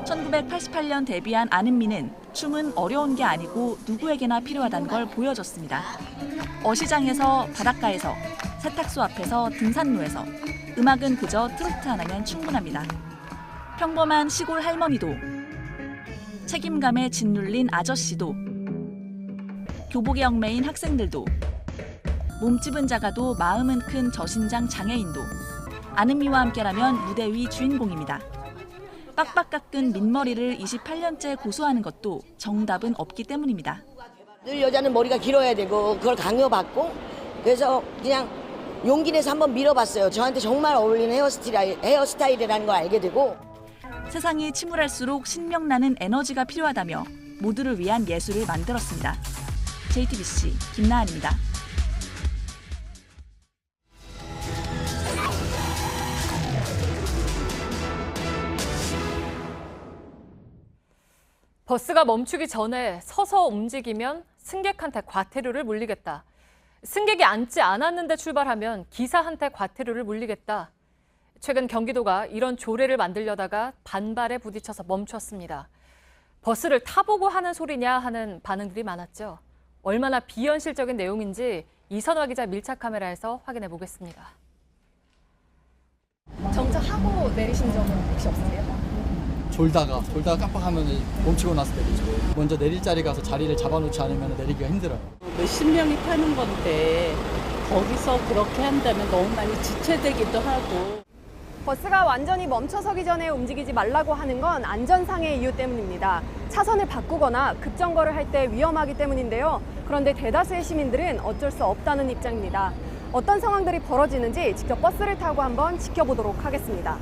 1988년 데뷔한 안은미는 춤은 어려운 게 아니고 누구에게나 필요하다는 걸 보여줬습니다. 어시장에서, 바닷가에서, 세탁소 앞에서, 등산로에서 음악은 그저 트로트 하나면 충분합니다. 평범한 시골 할머니도, 책임감에 짓눌린 아저씨도, 교복에 얽매인 학생들도, 몸집은 작아도 마음은 큰 저신장 장애인도 안은미와 함께라면 무대 위 주인공입니다. 빡빡 깎은 민머리를 28년째 고수하는 것도 정답은 없기 때문입니다. 늘 여자는 머리가 길어야 되고 그걸 강요받고 그래서 그냥 용기 내서 한번 밀어봤어요. 저한테 정말 어울리는 헤어스타일이라는 걸 알게 되고. 세상이 침울할수록 신명나는 에너지가 필요하다며 모두를 위한 예술을 만들었습니다. JTBC 김나한입니다. 버스가 멈추기 전에 서서 움직이면 승객한테 과태료를 물리겠다. 승객이 앉지 않았는데 출발하면 기사한테 과태료를 물리겠다. 최근 경기도가 이런 조례를 만들려다가 반발에 부딪혀서 멈췄습니다. 버스를 타보고 하는 소리냐 하는 반응들이 많았죠. 얼마나 비현실적인 내용인지 이선화 기자 밀착 카메라에서 확인해 보겠습니다. 정차하고 내리신 적은 혹시 없으세요? 졸다가 깜빡하면 멈추고 나서 내리죠. 먼저 내릴 자리 가서 자리를 잡아놓지 않으면 내리기가 힘들어요. 몇십 명이 타는 건데 거기서 그렇게 한다면 너무 많이 지체되기도 하고. 버스가 완전히 멈춰서기 전에 움직이지 말라고 하는 건 안전상의 이유 때문입니다. 차선을 바꾸거나 급정거를 할 때 위험하기 때문인데요. 그런데 대다수의 시민들은 어쩔 수 없다는 입장입니다. 어떤 상황들이 벌어지는지 직접 버스를 타고 한번 지켜보도록 하겠습니다.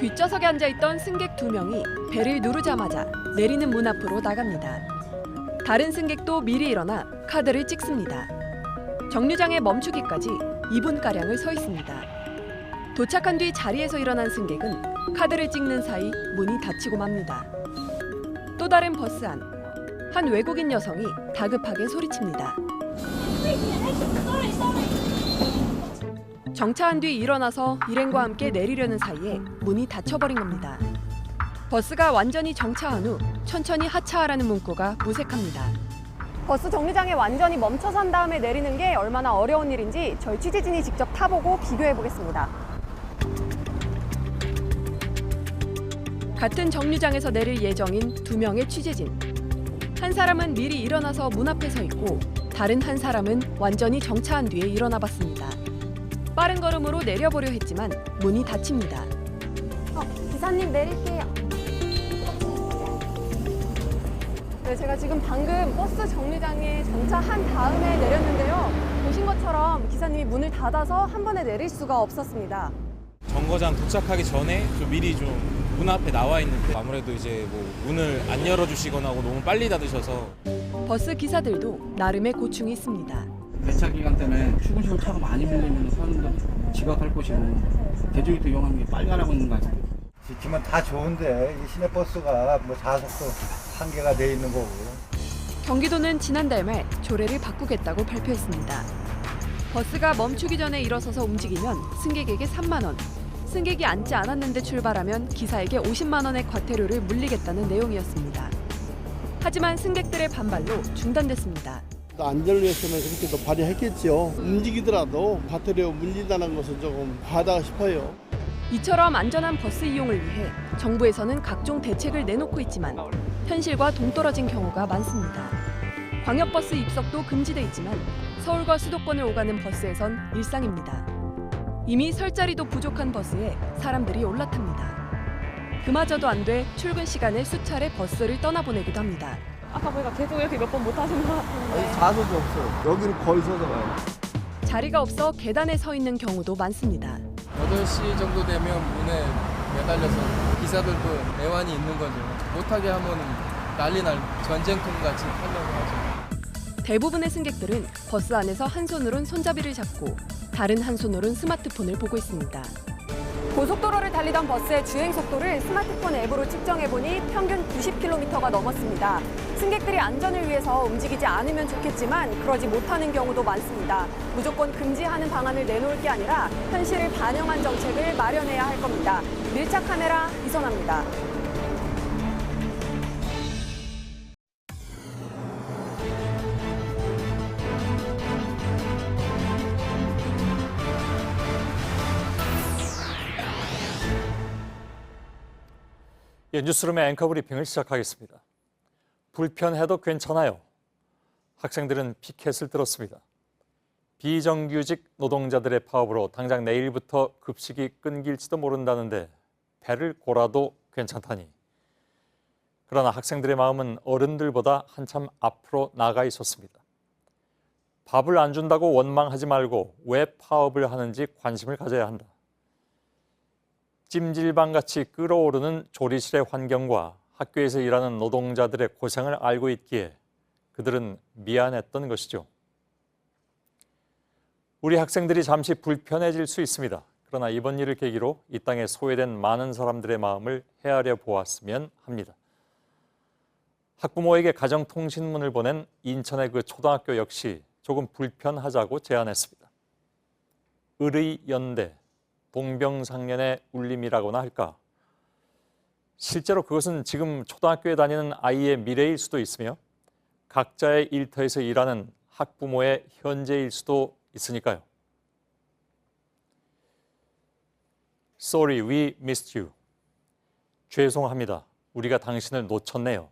뒷좌석에 앉아있던 승객 2명이 벨을 누르자마자 내리는 문 앞으로 나갑니다. 다른 승객도 미리 일어나 카드를 찍습니다. 정류장에 멈추기까지 2분가량을 서 있습니다. 도착한 뒤 자리에서 일어난 승객은 카드를 찍는 사이 문이 닫히고 맙니다. 또 다른 버스 안, 한 외국인 여성이 다급하게 소리칩니다. 정차한 뒤 일어나서 일행과 함께 내리려는 사이에 문이 닫혀버린 겁니다. 버스가 완전히 정차한 후 천천히 하차하라는 문구가 무색합니다. 버스 정류장에 완전히 멈춰선 다음에 내리는 게 얼마나 어려운 일인지 저희 취재진이 직접 타보고 비교해 보겠습니다. 같은 정류장에서 내릴 예정인 2명의 취재진. 한 사람은 미리 일어나서 문 앞에 서 있고 다른 한 사람은 완전히 정차한 뒤에 일어나 봤습니다. 빠른 걸음으로 내려보려 했지만 문이 닫힙니다. 기사님 내릴게요. 네, 제가 지금 방금 버스 정류장에 정차한 다음에 내렸는데요. 보신 것처럼 기사님이 문을 닫아서 한 번에 내릴 수가 없었습니다. 정거장 도착하기 전에 좀 미리 좀 문 앞에 나와 있는데 아무래도 이제 뭐 문을 안 열어주시거나 하고 너무 빨리 닫으셔서 버스 기사들도 나름의 고충이 있습니다. 배차 기간 때문에 출근시간 차가 많이 밀리면 사람들 지각할 것이고 대중교통 이용하는 게 빨리 가라고 있는 거 아니에요? 지금은 다 좋은데 이 시내버스가 뭐 좌석도 한계가 돼 있는 거고. 경기도는 지난달 말 조례를 바꾸겠다고 발표했습니다. 버스가 멈추기 전에 일어서서 움직이면 승객에게 3만 원, 승객이 앉지 않았는데 출발하면 기사에게 50만 원의 과태료를 물리겠다는 내용이었습니다. 하지만 승객들의 반발로 중단됐습니다. 안전을 위해서는 그렇게 또 발휘했겠죠. 움직이더라도 과태료 물린다는 것은 조금 과하다 싶어요. 이처럼 안전한 버스 이용을 위해 정부에서는 각종 대책을 내놓고 있지만 현실과 동떨어진 경우가 많습니다. 광역버스 입석도 금지돼 있지만 서울과 수도권을 오가는 버스에선 일상입니다. 이미 설 자리도 부족한 버스에 사람들이 올라탑니다. 그마저도 안 돼 출근 시간에 수차례 버스를 떠나보내기도 합니다. 아까 보니까 계속 이렇게 몇 번 못 하신 것 같은데. 좌석이 없어요. 여기는 거의 서서 가요. 자리가 없어 계단에 서 있는 경우도 많습니다. 8시 정도 되면 문에 매달려서 기사들도 애환이 있는 거죠. 못하게 하면 난리 날 전쟁통같이 하려고 하죠. 대부분의 승객들은 버스 안에서 한 손으론 손잡이를 잡고 다른 한 손으론 스마트폰을 보고 있습니다. 고속도로를 달리던 버스의 주행 속도를 스마트폰 앱으로 측정해보니 평균 90km가 넘었습니다. 승객들이 안전을 위해서 움직이지 않으면 좋겠지만 그러지 못하는 경우도 많습니다. 무조건 금지하는 방안을 내놓을 게 아니라 현실을 반영한 정책을 마련해야 할 겁니다. 밀착 카메라 이선아입니다. 예, 뉴스룸의 앵커 브리핑을 시작하겠습니다. 불편해도 괜찮아요. 학생들은 피켓을 들었습니다. 비정규직 노동자들의 파업으로 당장 내일부터 급식이 끊길지도 모른다는데 배를 골아도 괜찮다니. 그러나 학생들의 마음은 어른들보다 한참 앞으로 나가 있었습니다. 밥을 안 준다고 원망하지 말고 왜 파업을 하는지 관심을 가져야 한다. 찜질방같이 끓어오르는 조리실의 환경과 학교에서 일하는 노동자들의 고생을 알고 있기에 그들은 미안했던 것이죠. 우리 학생들이 잠시 불편해질 수 있습니다. 그러나 이번 일을 계기로 이 땅에 소외된 많은 사람들의 마음을 헤아려 보았으면 합니다. 학부모에게 가정통신문을 보낸 인천의 그 초등학교 역시 조금 불편하자고 제안했습니다. 의의연대, 동병상련의 울림이라고나 할까? 실제로 그것은 지금 초등학교에 다니는 아이의 미래일 수도 있으며 각자의 일터에서 일하는 학부모의 현재일 수도 있으니까요. Sorry, we missed you. 죄송합니다. 우리가 당신을 놓쳤네요.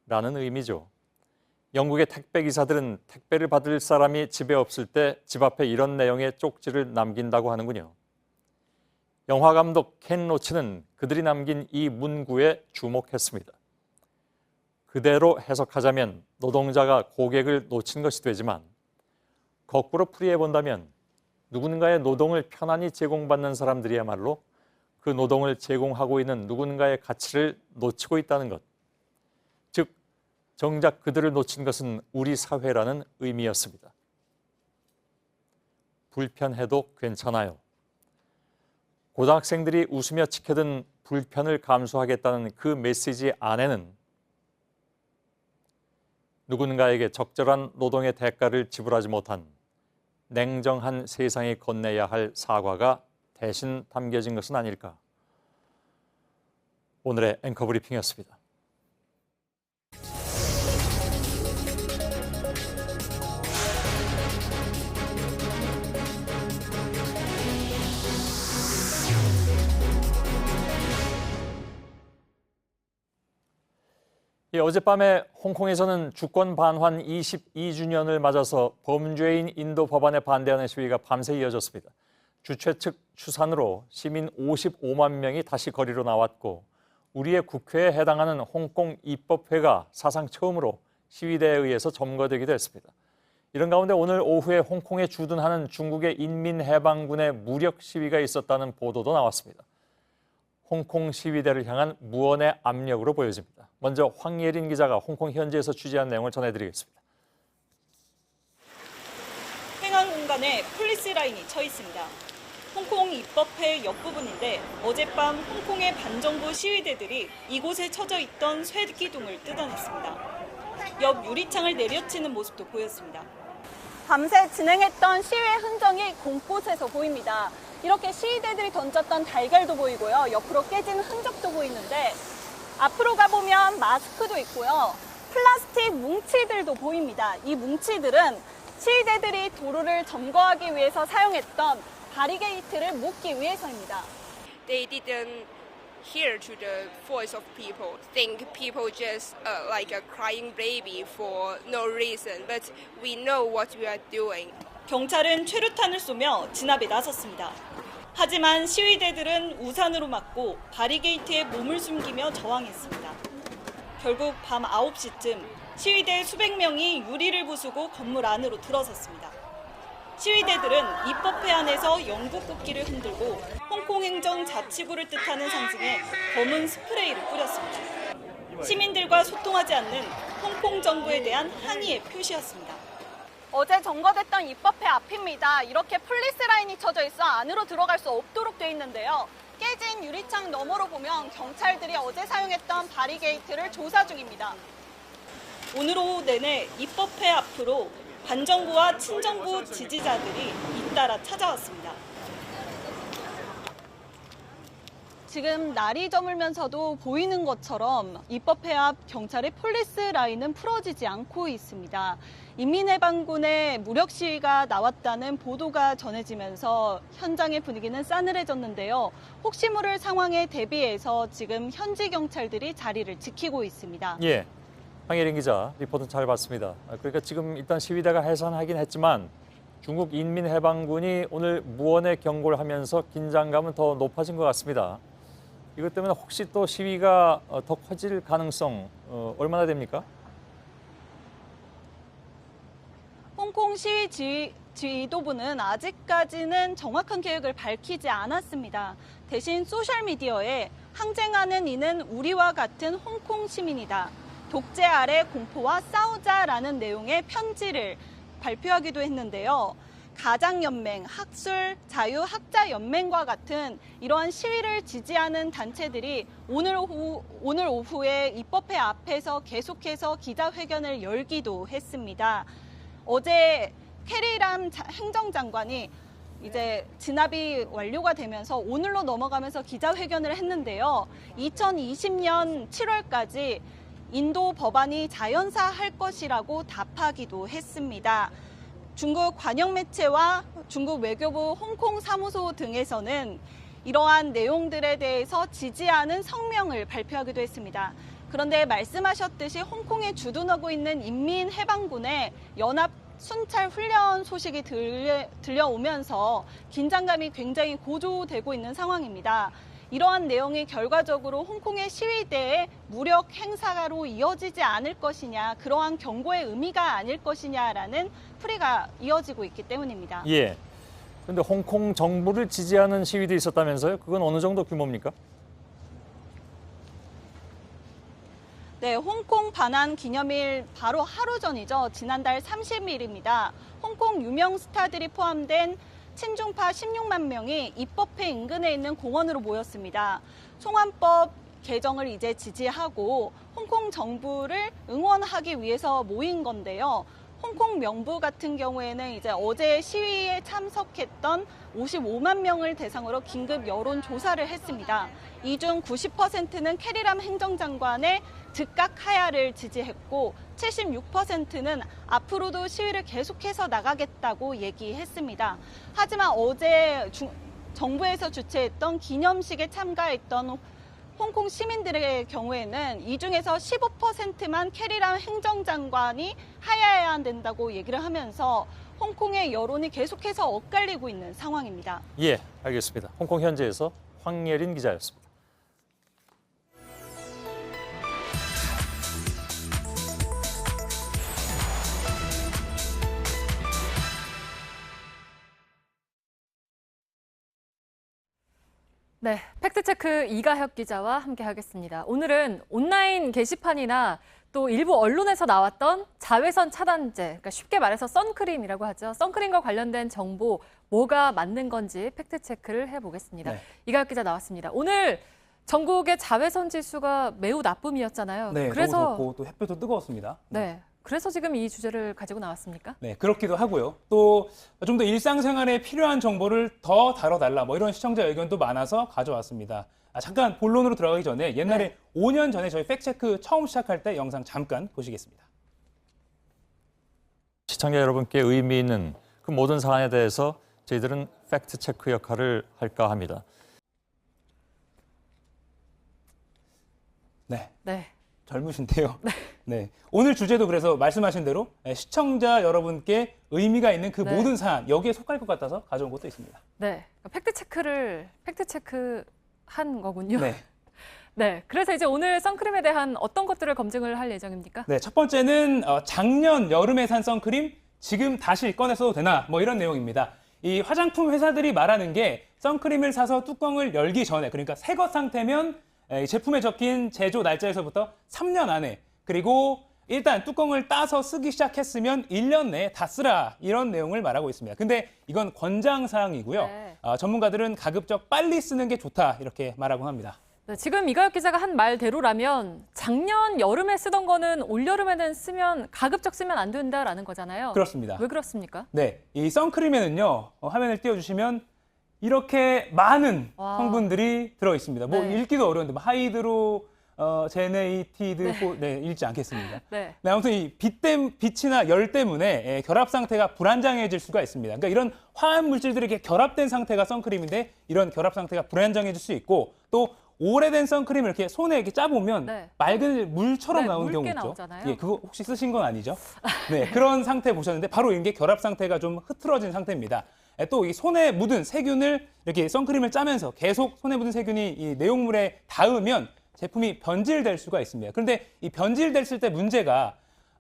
라는 의미죠. 영국의 택배기사들은 택배를 받을 사람이 집에 없을 때 집 앞에 이런 내용의 쪽지를 남긴다고 하는군요. 영화감독 켄 로치는 그들이 남긴 이 문구에 주목했습니다. 그대로 해석하자면 노동자가 고객을 놓친 것이 되지만 거꾸로 풀이해본다면 누군가의 노동을 편안히 제공받는 사람들이야말로 그 노동을 제공하고 있는 누군가의 가치를 놓치고 있다는 것. 즉, 정작 그들을 놓친 것은 우리 사회라는 의미였습니다. 불편해도 괜찮아요. 고등학생들이 웃으며 지켜든 불편을 감수하겠다는 그 메시지 안에는 누군가에게 적절한 노동의 대가를 지불하지 못한 냉정한 세상이 건네야 할 사과가 대신 담겨진 것은 아닐까. 오늘의 앵커 브리핑이었습니다. 어젯밤에 홍콩에서는 주권 반환 22주년을 맞아서 범죄인 인도 법안에 반대하는 시위가 밤새 이어졌습니다. 주최 측 추산으로 시민 55만 명이 다시 거리로 나왔고 우리의 국회에 해당하는 홍콩 입법회가 사상 처음으로 시위대에 의해서 점거되기도 했습니다. 이런 가운데 오늘 오후에 홍콩에 주둔하는 중국의 인민해방군의 무력 시위가 있었다는 보도도 나왔습니다. 홍콩 시위대를 향한 무언의 압력으로 보여집니다. 먼저 황예린 기자가 홍콩 현지에서 취재한 내용을 전해드리겠습니다. 행안 공간에 폴리스 라인이 쳐 있습니다. 홍콩 입법회 옆부분인데 어젯밤 홍콩의 반정부 시위대들이 이곳에 쳐져 있던 쇠기둥을 뜯어냈습니다. 옆 유리창을 내려치는 모습도 보였습니다. 밤새 진행했던 시위의 흔적이 곳곳에서 보입니다. 이렇게 시위대들이 던졌던 달걀도 보이고요. 옆으로 깨진 흔적도 보이는데 앞으로 가보면 마스크도 있고요. 플라스틱 뭉치들도 보입니다. 이 뭉치들은 시위대들이 도로를 점거하기 위해서 사용했던 바리게이트를 묶기 위해서입니다. They didn't hear to the voice of people. Think people just like a crying baby for no reason. But we know what we are doing. 경찰은 최루탄을 쏘며 진압에 나섰습니다. 하지만 시위대들은 우산으로 막고 바리게이트에 몸을 숨기며 저항했습니다. 결국 밤 9시쯤 시위대 수백 명이 유리를 부수고 건물 안으로 들어섰습니다. 시위대들은 입법회 안에서 영국 국기를 흔들고 홍콩 행정 자치구를 뜻하는 상징에 검은 스프레이를 뿌렸습니다. 시민들과 소통하지 않는 홍콩 정부에 대한 항의의 표시였습니다. 어제 점거됐던 입법회 앞입니다. 이렇게 폴리스 라인이 쳐져 있어 안으로 들어갈 수 없도록 돼 있는데요. 깨진 유리창 너머로 보면 경찰들이 어제 사용했던 바리게이트를 조사 중입니다. 오늘 오후 내내 입법회 앞으로 반정부와 친정부 지지자들이 잇따라 찾아왔습니다. 지금 날이 저물면서도 보이는 것처럼 입법회 앞 경찰의 폴리스 라인은 풀어지지 않고 있습니다. 인민해방군의 무력 시위가 나왔다는 보도가 전해지면서 현장의 분위기는 싸늘해졌는데요. 혹시 모를 상황에 대비해서 지금 현지 경찰들이 자리를 지키고 있습니다. 예, 황예린 기자 리포트 잘 봤습니다. 그러니까 지금 일단 시위대가 해산하긴 했지만 중국 인민해방군이 오늘 무언의 경고를 하면서 긴장감은 더 높아진 것 같습니다. 이것 때문에 혹시 또 시위가 더 커질 가능성 얼마나 됩니까? 홍콩 시위 지휘도부는 아직까지는 정확한 계획을 밝히지 않았습니다. 대신 소셜미디어에 항쟁하는 이는 우리와 같은 홍콩 시민이다. 독재 아래 공포와 싸우자라는 내용의 편지를 발표하기도 했는데요. 가장연맹, 학술, 자유학자연맹과 같은 이러한 시위를 지지하는 단체들이 오늘 오후에 입법회 앞에서 계속해서 기자회견을 열기도 했습니다. 어제 캐리람 행정장관이 이제 진압이 완료가 되면서 오늘로 넘어가면서 기자회견을 했는데요. 2020년 7월까지 인도 법안이 자연사할 것이라고 답하기도 했습니다. 중국 관영 매체와 중국 외교부 홍콩 사무소 등에서는 이러한 내용들에 대해서 지지하는 성명을 발표하기도 했습니다. 그런데 말씀하셨듯이 홍콩에 주둔하고 있는 인민해방군의 연합 순찰 훈련 소식이 들려오면서 긴장감이 굉장히 고조되고 있는 상황입니다. 이러한 내용이 결과적으로 홍콩의 시위대의 무력 행사로 이어지지 않을 것이냐, 그러한 경고의 의미가 아닐 것이냐라는 풀이가 이어지고 있기 때문입니다. 예. 그런데 홍콩 정부를 지지하는 시위도 있었다면서요? 그건 어느 정도 규모입니까? 네, 홍콩 반환 기념일 바로 하루 전이죠. 지난달 30일입니다. 홍콩 유명 스타들이 포함된 친중파 16만 명이 입법회 인근에 있는 공원으로 모였습니다. 송환법 개정을 이제 지지하고 홍콩 정부를 응원하기 위해서 모인 건데요. 홍콩 명부 같은 경우에는 이제 어제 시위에 참석했던 55만 명을 대상으로 긴급 여론 조사를 했습니다. 이 중 90%는 캐리람 행정장관의 즉각 하야를 지지했고 76%는 앞으로도 시위를 계속해서 나가겠다고 얘기했습니다. 하지만 어제 정부에서 주최했던 기념식에 참가했던 홍콩 시민들의 경우에는 이 중에서 15%만 캐리람 행정장관이 하야해야 된다고 얘기를 하면서 홍콩의 여론이 계속해서 엇갈리고 있는 상황입니다. 예, 알겠습니다. 홍콩 현지에서 황예린 기자였습니다. 네, 팩트체크 이가혁 기자와 함께하겠습니다. 오늘은 온라인 게시판이나 또 일부 언론에서 나왔던 자외선 차단제, 그러니까 쉽게 말해서 선크림이라고 하죠. 선크림과 관련된 정보 뭐가 맞는 건지 팩트체크를 해보겠습니다. 네. 이가혁 기자 나왔습니다. 오늘 전국의 자외선 지수가 매우 나쁨이었잖아요. 네, 그래서 너무 덥고 또 햇볕도 뜨거웠습니다. 네, 그래서 지금 이 주제를 가지고 나왔습니까? 네, 그렇기도 하고요. 또 좀 더 일상생활에 필요한 정보를 더 다뤄달라 뭐 이런 시청자 의견도 많아서 가져왔습니다. 잠깐 본론으로 들어가기 전에 옛날에 5년 전에 저희 팩트체크 처음 시작할 때 영상 잠깐 보시겠습니다. 시청자 여러분께 의미 있는 그 모든 사안에 대해서 저희들은 팩트체크 역할을 할까 합니다. 네. 네. 젊으신데요. 네. 오늘 주제도 그래서 말씀하신 대로 시청자 여러분께 의미가 있는 그 네. 모든 사안 여기에 속할 것 같아서 가져온 것도 있습니다. 네, 팩트체크한 거군요. 네. 네, 그래서 이제 오늘 선크림에 대한 어떤 것들을 검증을 할 예정입니까? 네, 첫 번째는 작년 여름에 산 선크림 지금 다시 꺼내 써도 되나 뭐 이런 내용입니다. 이 화장품 회사들이 말하는 게 선크림을 사서 뚜껑을 열기 전에 그러니까 새것 상태면 제품에 적힌 제조 날짜에서부터 3년 안에 그리고 일단 뚜껑을 따서 쓰기 시작했으면 1년 내에 다 쓰라 이런 내용을 말하고 있습니다. 근데 이건 권장사항이고요. 네. 전문가들은 가급적 빨리 쓰는 게 좋다 이렇게 말하고 합니다. 네, 지금 이가혁 기자가 한 말대로라면 작년 여름에 쓰던 거는 올여름에는 가급적 쓰면 안 된다라는 거잖아요. 그렇습니다. 왜 그렇습니까? 네, 이 선크림에는요. 화면을 띄워주시면 이렇게 많은 성분들이 들어 있습니다. 뭐 네. 읽기도 어려운데 뭐 하이드로 제네이티드 읽지 않겠습니다. 네. 네, 아무튼 이 빛이나 열 때문에 결합 상태가 불안정해질 수가 있습니다. 그러니까 이런 화학 물질들이 이렇게 결합된 상태가 선크림인데 이런 결합 상태가 불안정해질 수 있고 또 오래된 선크림을 이렇게 손에 이렇게 짜보면 맑은 물처럼 나오는 경우 있죠. 나오잖아요. 예, 그거 혹시 쓰신 건 아니죠? 네, 그런 상태 보셨는데 바로 이게 결합 상태가 좀 흐트러진 상태입니다. 또 이 손에 묻은 세균을 이렇게 선크림을 짜면서 계속 손에 묻은 세균이 이 내용물에 닿으면 제품이 변질될 수가 있습니다. 그런데 이 변질됐을 때 문제가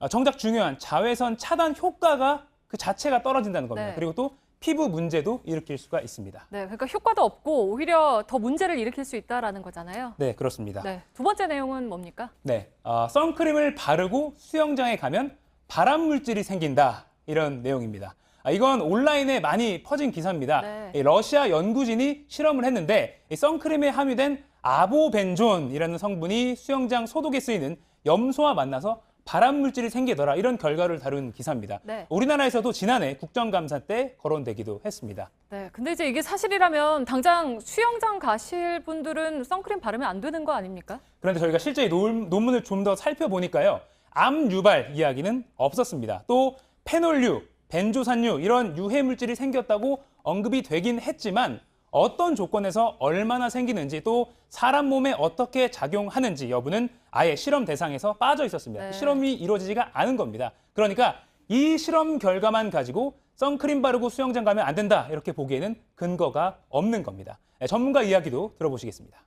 정작 중요한 자외선 차단 효과가 그 자체가 떨어진다는 겁니다. 네. 그리고 또 피부 문제도 일으킬 수가 있습니다. 네, 그러니까 효과도 없고 오히려 더 문제를 일으킬 수 있다라는 거잖아요. 네, 그렇습니다. 네, 두 번째 내용은 뭡니까? 네, 선크림을 바르고 수영장에 가면 발암 물질이 생긴다 이런 내용입니다. 이건 온라인에 많이 퍼진 기사입니다. 네. 이 러시아 연구진이 실험을 했는데 이 선크림에 함유된 아보벤존이라는 성분이 수영장 소독에 쓰이는 염소와 만나서 발암 물질이 생기더라 이런 결과를 다룬 기사입니다. 네. 우리나라에서도 지난해 국정감사 때 거론되기도 했습니다. 네, 근데 이제 이게 사실이라면 당장 수영장 가실 분들은 선크림 바르면 안 되는 거 아닙니까? 그런데 저희가 실제 이 논문을 좀 더 살펴보니까요. 암 유발 이야기는 없었습니다. 또 페놀류, 벤조산류 이런 유해 물질이 생겼다고 언급이 되긴 했지만 어떤 조건에서 얼마나 생기는지 또 사람 몸에 어떻게 작용하는지 여부는 아예 실험 대상에서 빠져 있었습니다. 네. 실험이 이루어지지가 않은 겁니다. 그러니까 이 실험 결과만 가지고 선크림 바르고 수영장 가면 안 된다 이렇게 보기에는 근거가 없는 겁니다. 전문가 이야기도 들어보시겠습니다.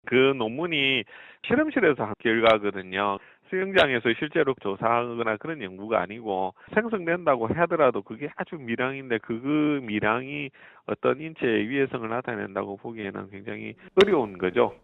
그 논문이 실험실에서 한 결과거든요. 수영장에서 실제로 조사하거나 그런 연구가 아니고 생성된다고 하더라도 그게 아주 미량인데 그 미량이 어떤 인체의 위해성을 나타낸다고 보기에는 굉장히 어려운 거죠.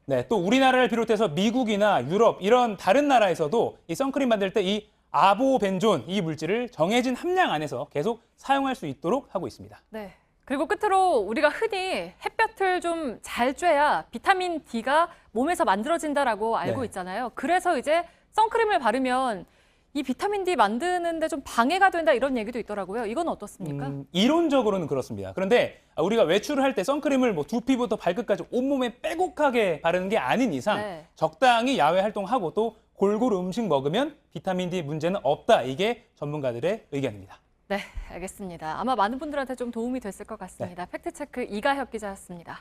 네, 또 우리나라를 비롯해서 미국이나 유럽 이런 다른 나라에서도 이 선크림 만들 때 이 아보벤존 이 물질을 정해진 함량 안에서 계속 사용할 수 있도록 하고 있습니다. 네. 그리고 끝으로 우리가 흔히 햇볕을 좀 잘 쬐야 비타민 D가 몸에서 만들어진다라고 알고 네. 있잖아요. 그래서 이제 선크림을 바르면 이 비타민 D 만드는데 좀 방해가 된다 이런 얘기도 있더라고요. 이건 어떻습니까? 이론적으로는 그렇습니다. 그런데 우리가 외출을 할 때 선크림을 뭐 두피부터 발끝까지 온몸에 빼곡하게 바르는 게 아닌 이상 네. 적당히 야외 활동하고 또 골고루 음식 먹으면 비타민 D 문제는 없다. 이게 전문가들의 의견입니다. 네, 알겠습니다. 아마 많은 분들한테 좀 도움이 됐을 것 같습니다. 팩트체크 이가혁 기자였습니다.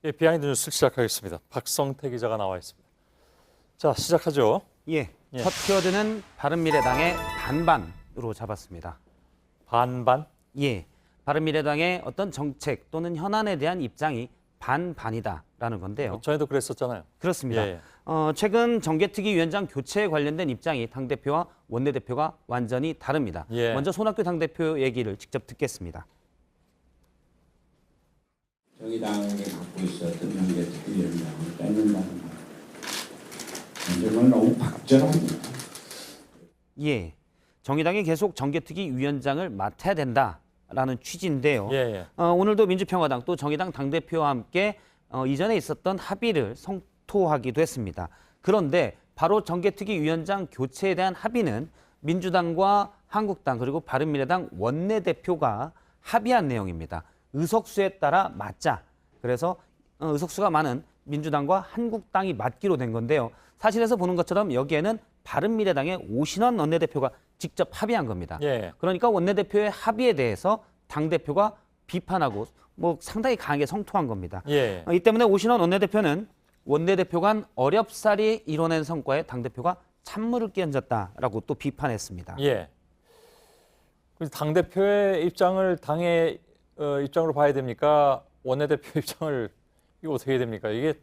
예, 비하인드 뉴스를 시작하겠습니다. 박성태 기자가 나와 있습니다. 자, 시작하죠. 예, 첫 키워드는 바른미래당의 반반으로 잡았습니다. 반반? 예, 바른미래당의 어떤 정책 또는 현안에 대한 입장이 반반이다라는 건데요. 전에도 그랬었잖아요. 그렇습니다. 예. 최근 정개특위 위원장 교체에 관련된 입장이 당대표와 원내대표가 완전히 다릅니다. 예. 먼저 손학규 당대표 얘기를 직접 듣겠습니다. 정의당에게 갖고 있었던 정개특위위원장을 뺏는다는 말. 정말 너무 박절합니다. 예, 정의당이 계속 정개특위 위원장을 맡아야 된다라는 취지인데요. 예. 오늘도 민주평화당 또 정의당 당대표와 함께 이전에 있었던 합의를 성토하기도 했습니다. 그런데 바로 정개특위 위원장 교체에 대한 합의는 민주당과 한국당 그리고 바른미래당 원내대표가 합의한 내용입니다. 의석수에 따라 맞자. 그래서 의석수가 많은 민주당과 한국당이 맞기로 된 건데요. 사실에서 보는 것처럼 여기에는 바른미래당의 오신환 원내대표가 직접 합의한 겁니다. 예. 그러니까 원내대표의 합의에 대해서 당대표가 비판하고 뭐 상당히 강하게 성토한 겁니다. 예. 이 때문에 오신환 원내대표는 원내대표 간 어렵사리 이뤄낸 성과에 당대표가 찬물을 끼얹었다라고 또 비판했습니다. 예. 당대표의 입장을 당의 입장으로 봐야 됩니까? 원내대표 입장을 이거 어떻게 해야 됩니까? 이게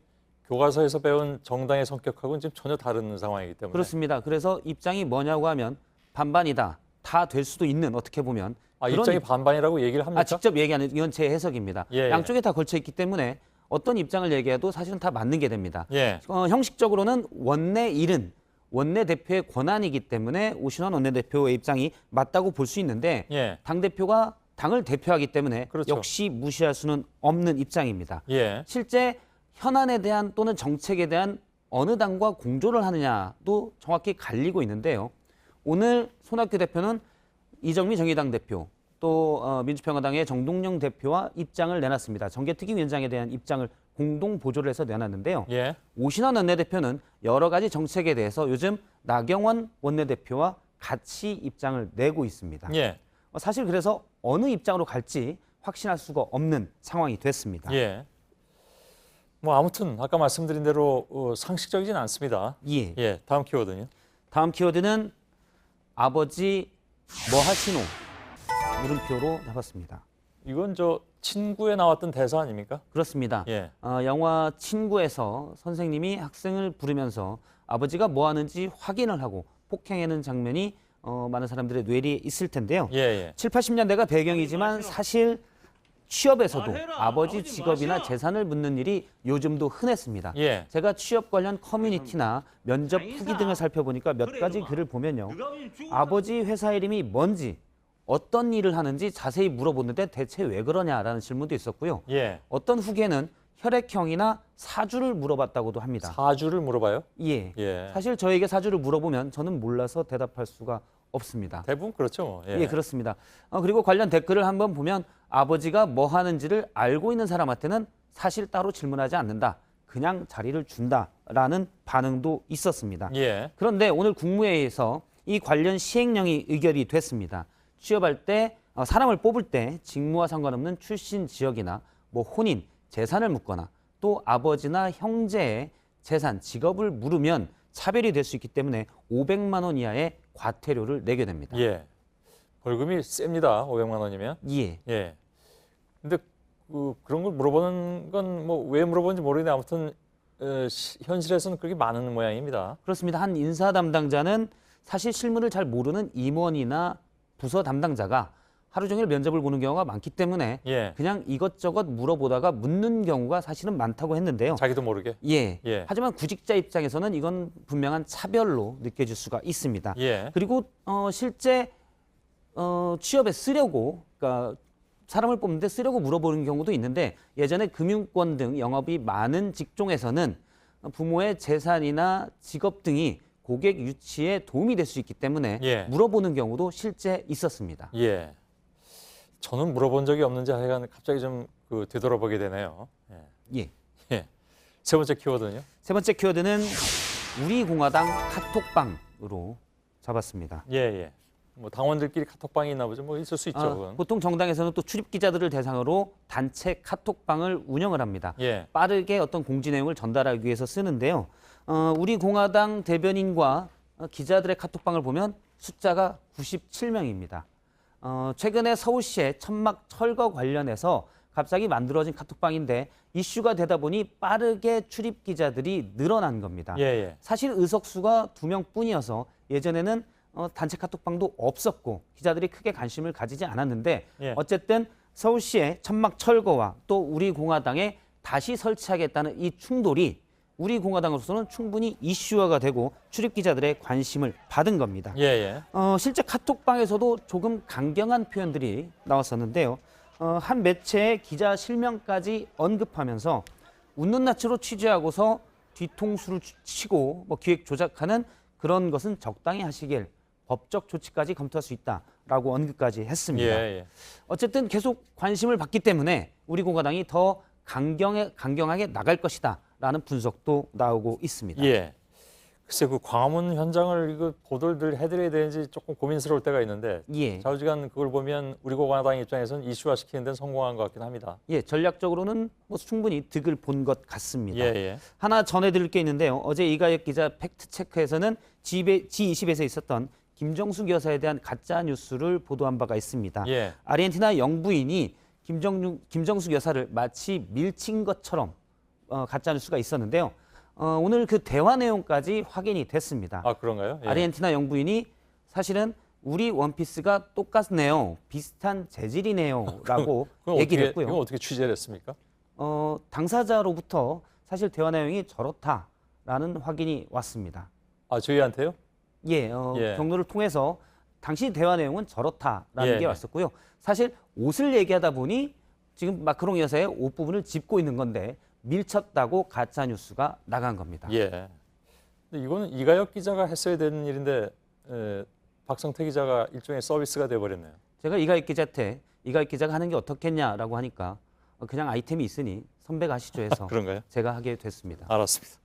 교과서에서 배운 정당의 성격하고는 지금 전혀 다른 상황이기 때문에. 그렇습니다. 그래서 입장이 뭐냐고 하면 반반이다. 다 될 수도 있는 어떻게 보면. 입장이 반반이라고 얘기를 합니까? 직접 얘기하는 이건 제 해석입니다. 예. 양쪽에 다 걸쳐 있기 때문에 어떤 입장을 얘기해도 사실은 다 맞는 게 됩니다. 예. 형식적으로는 원내 일은 원내대표의 권한이기 때문에 오신환 원내대표의 입장이 맞다고 볼 수 있는데 예. 당대표가 당을 대표하기 때문에 그렇죠. 역시 무시할 수는 없는 입장입니다. 예. 실제 현안에 대한 또는 정책에 대한 어느 당과 공조를 하느냐도 정확히 갈리고 있는데요. 오늘 손학규 대표는 이정미 정의당 대표 또 민주평화당의 정동영 대표와 입장을 내놨습니다. 정개특위 위원장에 대한 입장을 공동 보조를 해서 내놨는데요. 예. 오신환 원내대표는 여러 가지 정책에 대해서 요즘 나경원 원내대표와 같이 입장을 내고 있습니다. 예. 사실 그래서 어느 입장으로 갈지 확신할 수가 없는 상황이 됐습니다. 예. 뭐 아무튼 아까 말씀드린 대로 상식적이진 않습니다. 예. 예. 다음 키워드는요? 다음 키워드는 아버지 뭐 하시노 물음표로 잡았습니다. 이건 저 친구에 나왔던 대사 아닙니까? 그렇습니다. 예. 영화 친구에서 선생님이 학생을 부르면서 아버지가 뭐 하는지 확인을 하고 폭행하는 장면이 많은 사람들의 뇌리에 있을 텐데요. 예. 7, 80년대가 배경이지만 사실 취업에서도 아버지 직업이나 재산을 묻는 일이 요즘도 흔했습니다. 예. 제가 취업 관련 커뮤니티나 면접 후기 등을 살펴보니까 몇 가지 글을 보면요. 아버지 회사 이름이 뭔지 어떤 일을 하는지 자세히 물어보는데 대체 왜 그러냐라는 질문도 있었고요. 예. 어떤 후기에는 혈액형이나 사주를 물어봤다고도 합니다. 사주를 물어봐요? 예. 예. 사실 저에게 사주를 물어보면 저는 몰라서 대답할 수가 없습니다. 대부분 그렇죠. 뭐. 예, 그렇습니다. 그리고 관련 댓글을 한번 보면 아버지가 뭐 하는지를 알고 있는 사람한테는 사실 따로 질문하지 않는다. 그냥 자리를 준다라는 반응도 있었습니다. 예. 그런데 오늘 국무회의에서 이 관련 시행령이 의결이 됐습니다. 취업할 때 사람을 뽑을 때 직무와 상관없는 출신 지역이나 뭐 혼인, 재산을 묻거나 또 아버지나 형제의 재산, 직업을 물으면 차별이 될 수 있기 때문에 500만 원 이하의 과태료를 내게 됩니다. 예. 벌금이 셉니다. 500만 원이면. 예. 예. 근데 그런 걸 물어보는 건 뭐 왜 물어보는지 모르겠는데 아무튼 현실에서는 그렇게 많은 모양입니다. 그렇습니다. 한 인사 담당자는 사실 실무를 잘 모르는 임원이나 부서 담당자가 하루 종일 면접을 보는 경우가 많기 때문에 예. 그냥 이것저것 물어보다가 묻는 경우가 사실은 많다고 했는데요. 자기도 모르게. 예. 예. 하지만 구직자 입장에서는 이건 분명한 차별로 느껴질 수가 있습니다. 예. 그리고 실제 취업에 쓰려고, 그러니까 사람을 뽑는데 쓰려고 물어보는 경우도 있는데, 예전에 금융권 등 영업이 많은 직종에서는 부모의 재산이나 직업 등이 고객 유치에 도움이 될 수 있기 때문에 예. 물어보는 경우도 실제 있었습니다. 예. 저는 물어본 적이 없는지 하여간 갑자기 좀 되돌아보게 되네요. 예. 예. 예. 세 번째 키워드는요? 세 번째 키워드는 우리 공화당 카톡방으로 잡았습니다. 예, 예. 뭐 당원들끼리 카톡방이 있나 보죠. 뭐 있을 수 있죠. 그건. 보통 정당에서는 또 출입 기자들을 대상으로 단체 카톡방을 운영을 합니다. 예. 빠르게 어떤 공지 내용을 전달하기 위해서 쓰는데요. 우리 공화당 대변인과 기자들의 카톡방을 보면 숫자가 97명입니다. 최근에 서울시의 천막 철거 관련해서 갑자기 만들어진 카톡방인데 이슈가 되다 보니 빠르게 출입 기자들이 늘어난 겁니다. 예, 예. 사실 의석수가 2명뿐이어서 예전에는 단체 카톡방도 없었고 기자들이 크게 관심을 가지지 않았는데 예. 어쨌든 서울시의 천막 철거와 또 우리 공화당에 다시 설치하겠다는 이 충돌이 우리 공화당으로서는 충분히 이슈화가 되고 출입 기자들의 관심을 받은 겁니다. 예, 예. 실제 카톡방에서도 조금 강경한 표현들이 나왔었는데요. 한 매체의 기자 실명까지 언급하면서 웃는 낯으로 취재하고서 뒤통수를 치고 기획 조작하는 그런 것은 적당히 하시길 법적 조치까지 검토할 수 있다라고 언급까지 했습니다. 예, 예. 어쨌든 계속 관심을 받기 때문에 우리 공화당이 더 강경하게 나갈 것이다라는 분석도 나오고 있습니다. 예. 글쎄 그 광화문 현장을 이거 보도를 해드려야 되는지 조금 고민스러울 때가 있는데 예. 좌우지간 그걸 보면 우리 공화당 입장에서는 이슈화시키는 데는 성공한 것 같긴 합니다. 예, 전략적으로는 충분히 득을 본 것 같습니다. 예, 예. 하나 전해드릴 게 있는데요. 어제 이가혁 기자 팩트체크에서는 G20에서 있었던 김정숙 여사에 대한 가짜 뉴스를 보도한 바가 있습니다. 예. 아르헨티나 영부인이 김정숙 여사를 마치 밀친 것처럼 가짜 뉴스가 있었는데요. 오늘 그 대화 내용까지 확인이 됐습니다. 아 그런가요? 예. 아르헨티나 영부인이 사실은 우리 원피스가 똑같네요. 비슷한 재질이네요라고 얘기를 했고요. 이건 어떻게 취재를 했습니까? 당사자로부터 사실 대화 내용이 저렇다라는 확인이 왔습니다. 아 저희한테요? 예, 경로를 통해서 당시 대화 내용은 저렇다라는 게 왔었고요. 사실 옷을 얘기하다 보니 지금 마크롱 여사의 옷 부분을 짚고 있는 건데 밀쳤다고 가짜 뉴스가 나간 겁니다. 예. 근데 이거는 이가혁 기자가 했어야 되는 일인데 박성태 기자가 일종의 서비스가 돼버렸네요. 제가 이가혁 기자한테 이가혁 기자가 하는 게 어떻겠냐라고 하니까 그냥 아이템이 있으니 선배가 하시죠 해서 그런가요? 제가 하게 됐습니다. 알았습니다.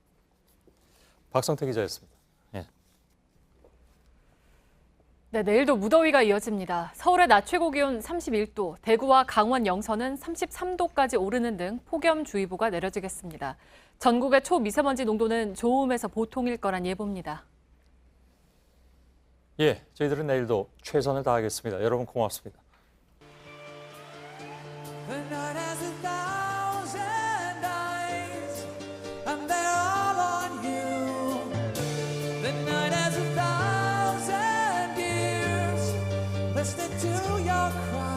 박성태 기자였습니다. 예. 네, 내일도 무더위가 이어집니다. 서울의 낮 최고 기온 31도, 대구와 강원 영서는 33도까지 오르는 등 폭염주의보가 내려지겠습니다. 전국의 초미세먼지 농도는 좋음에서 보통일 거란 예보입니다. 예, 저희들은 내일도 최선을 다하겠습니다. 여러분 고맙습니다. Listening to your cry.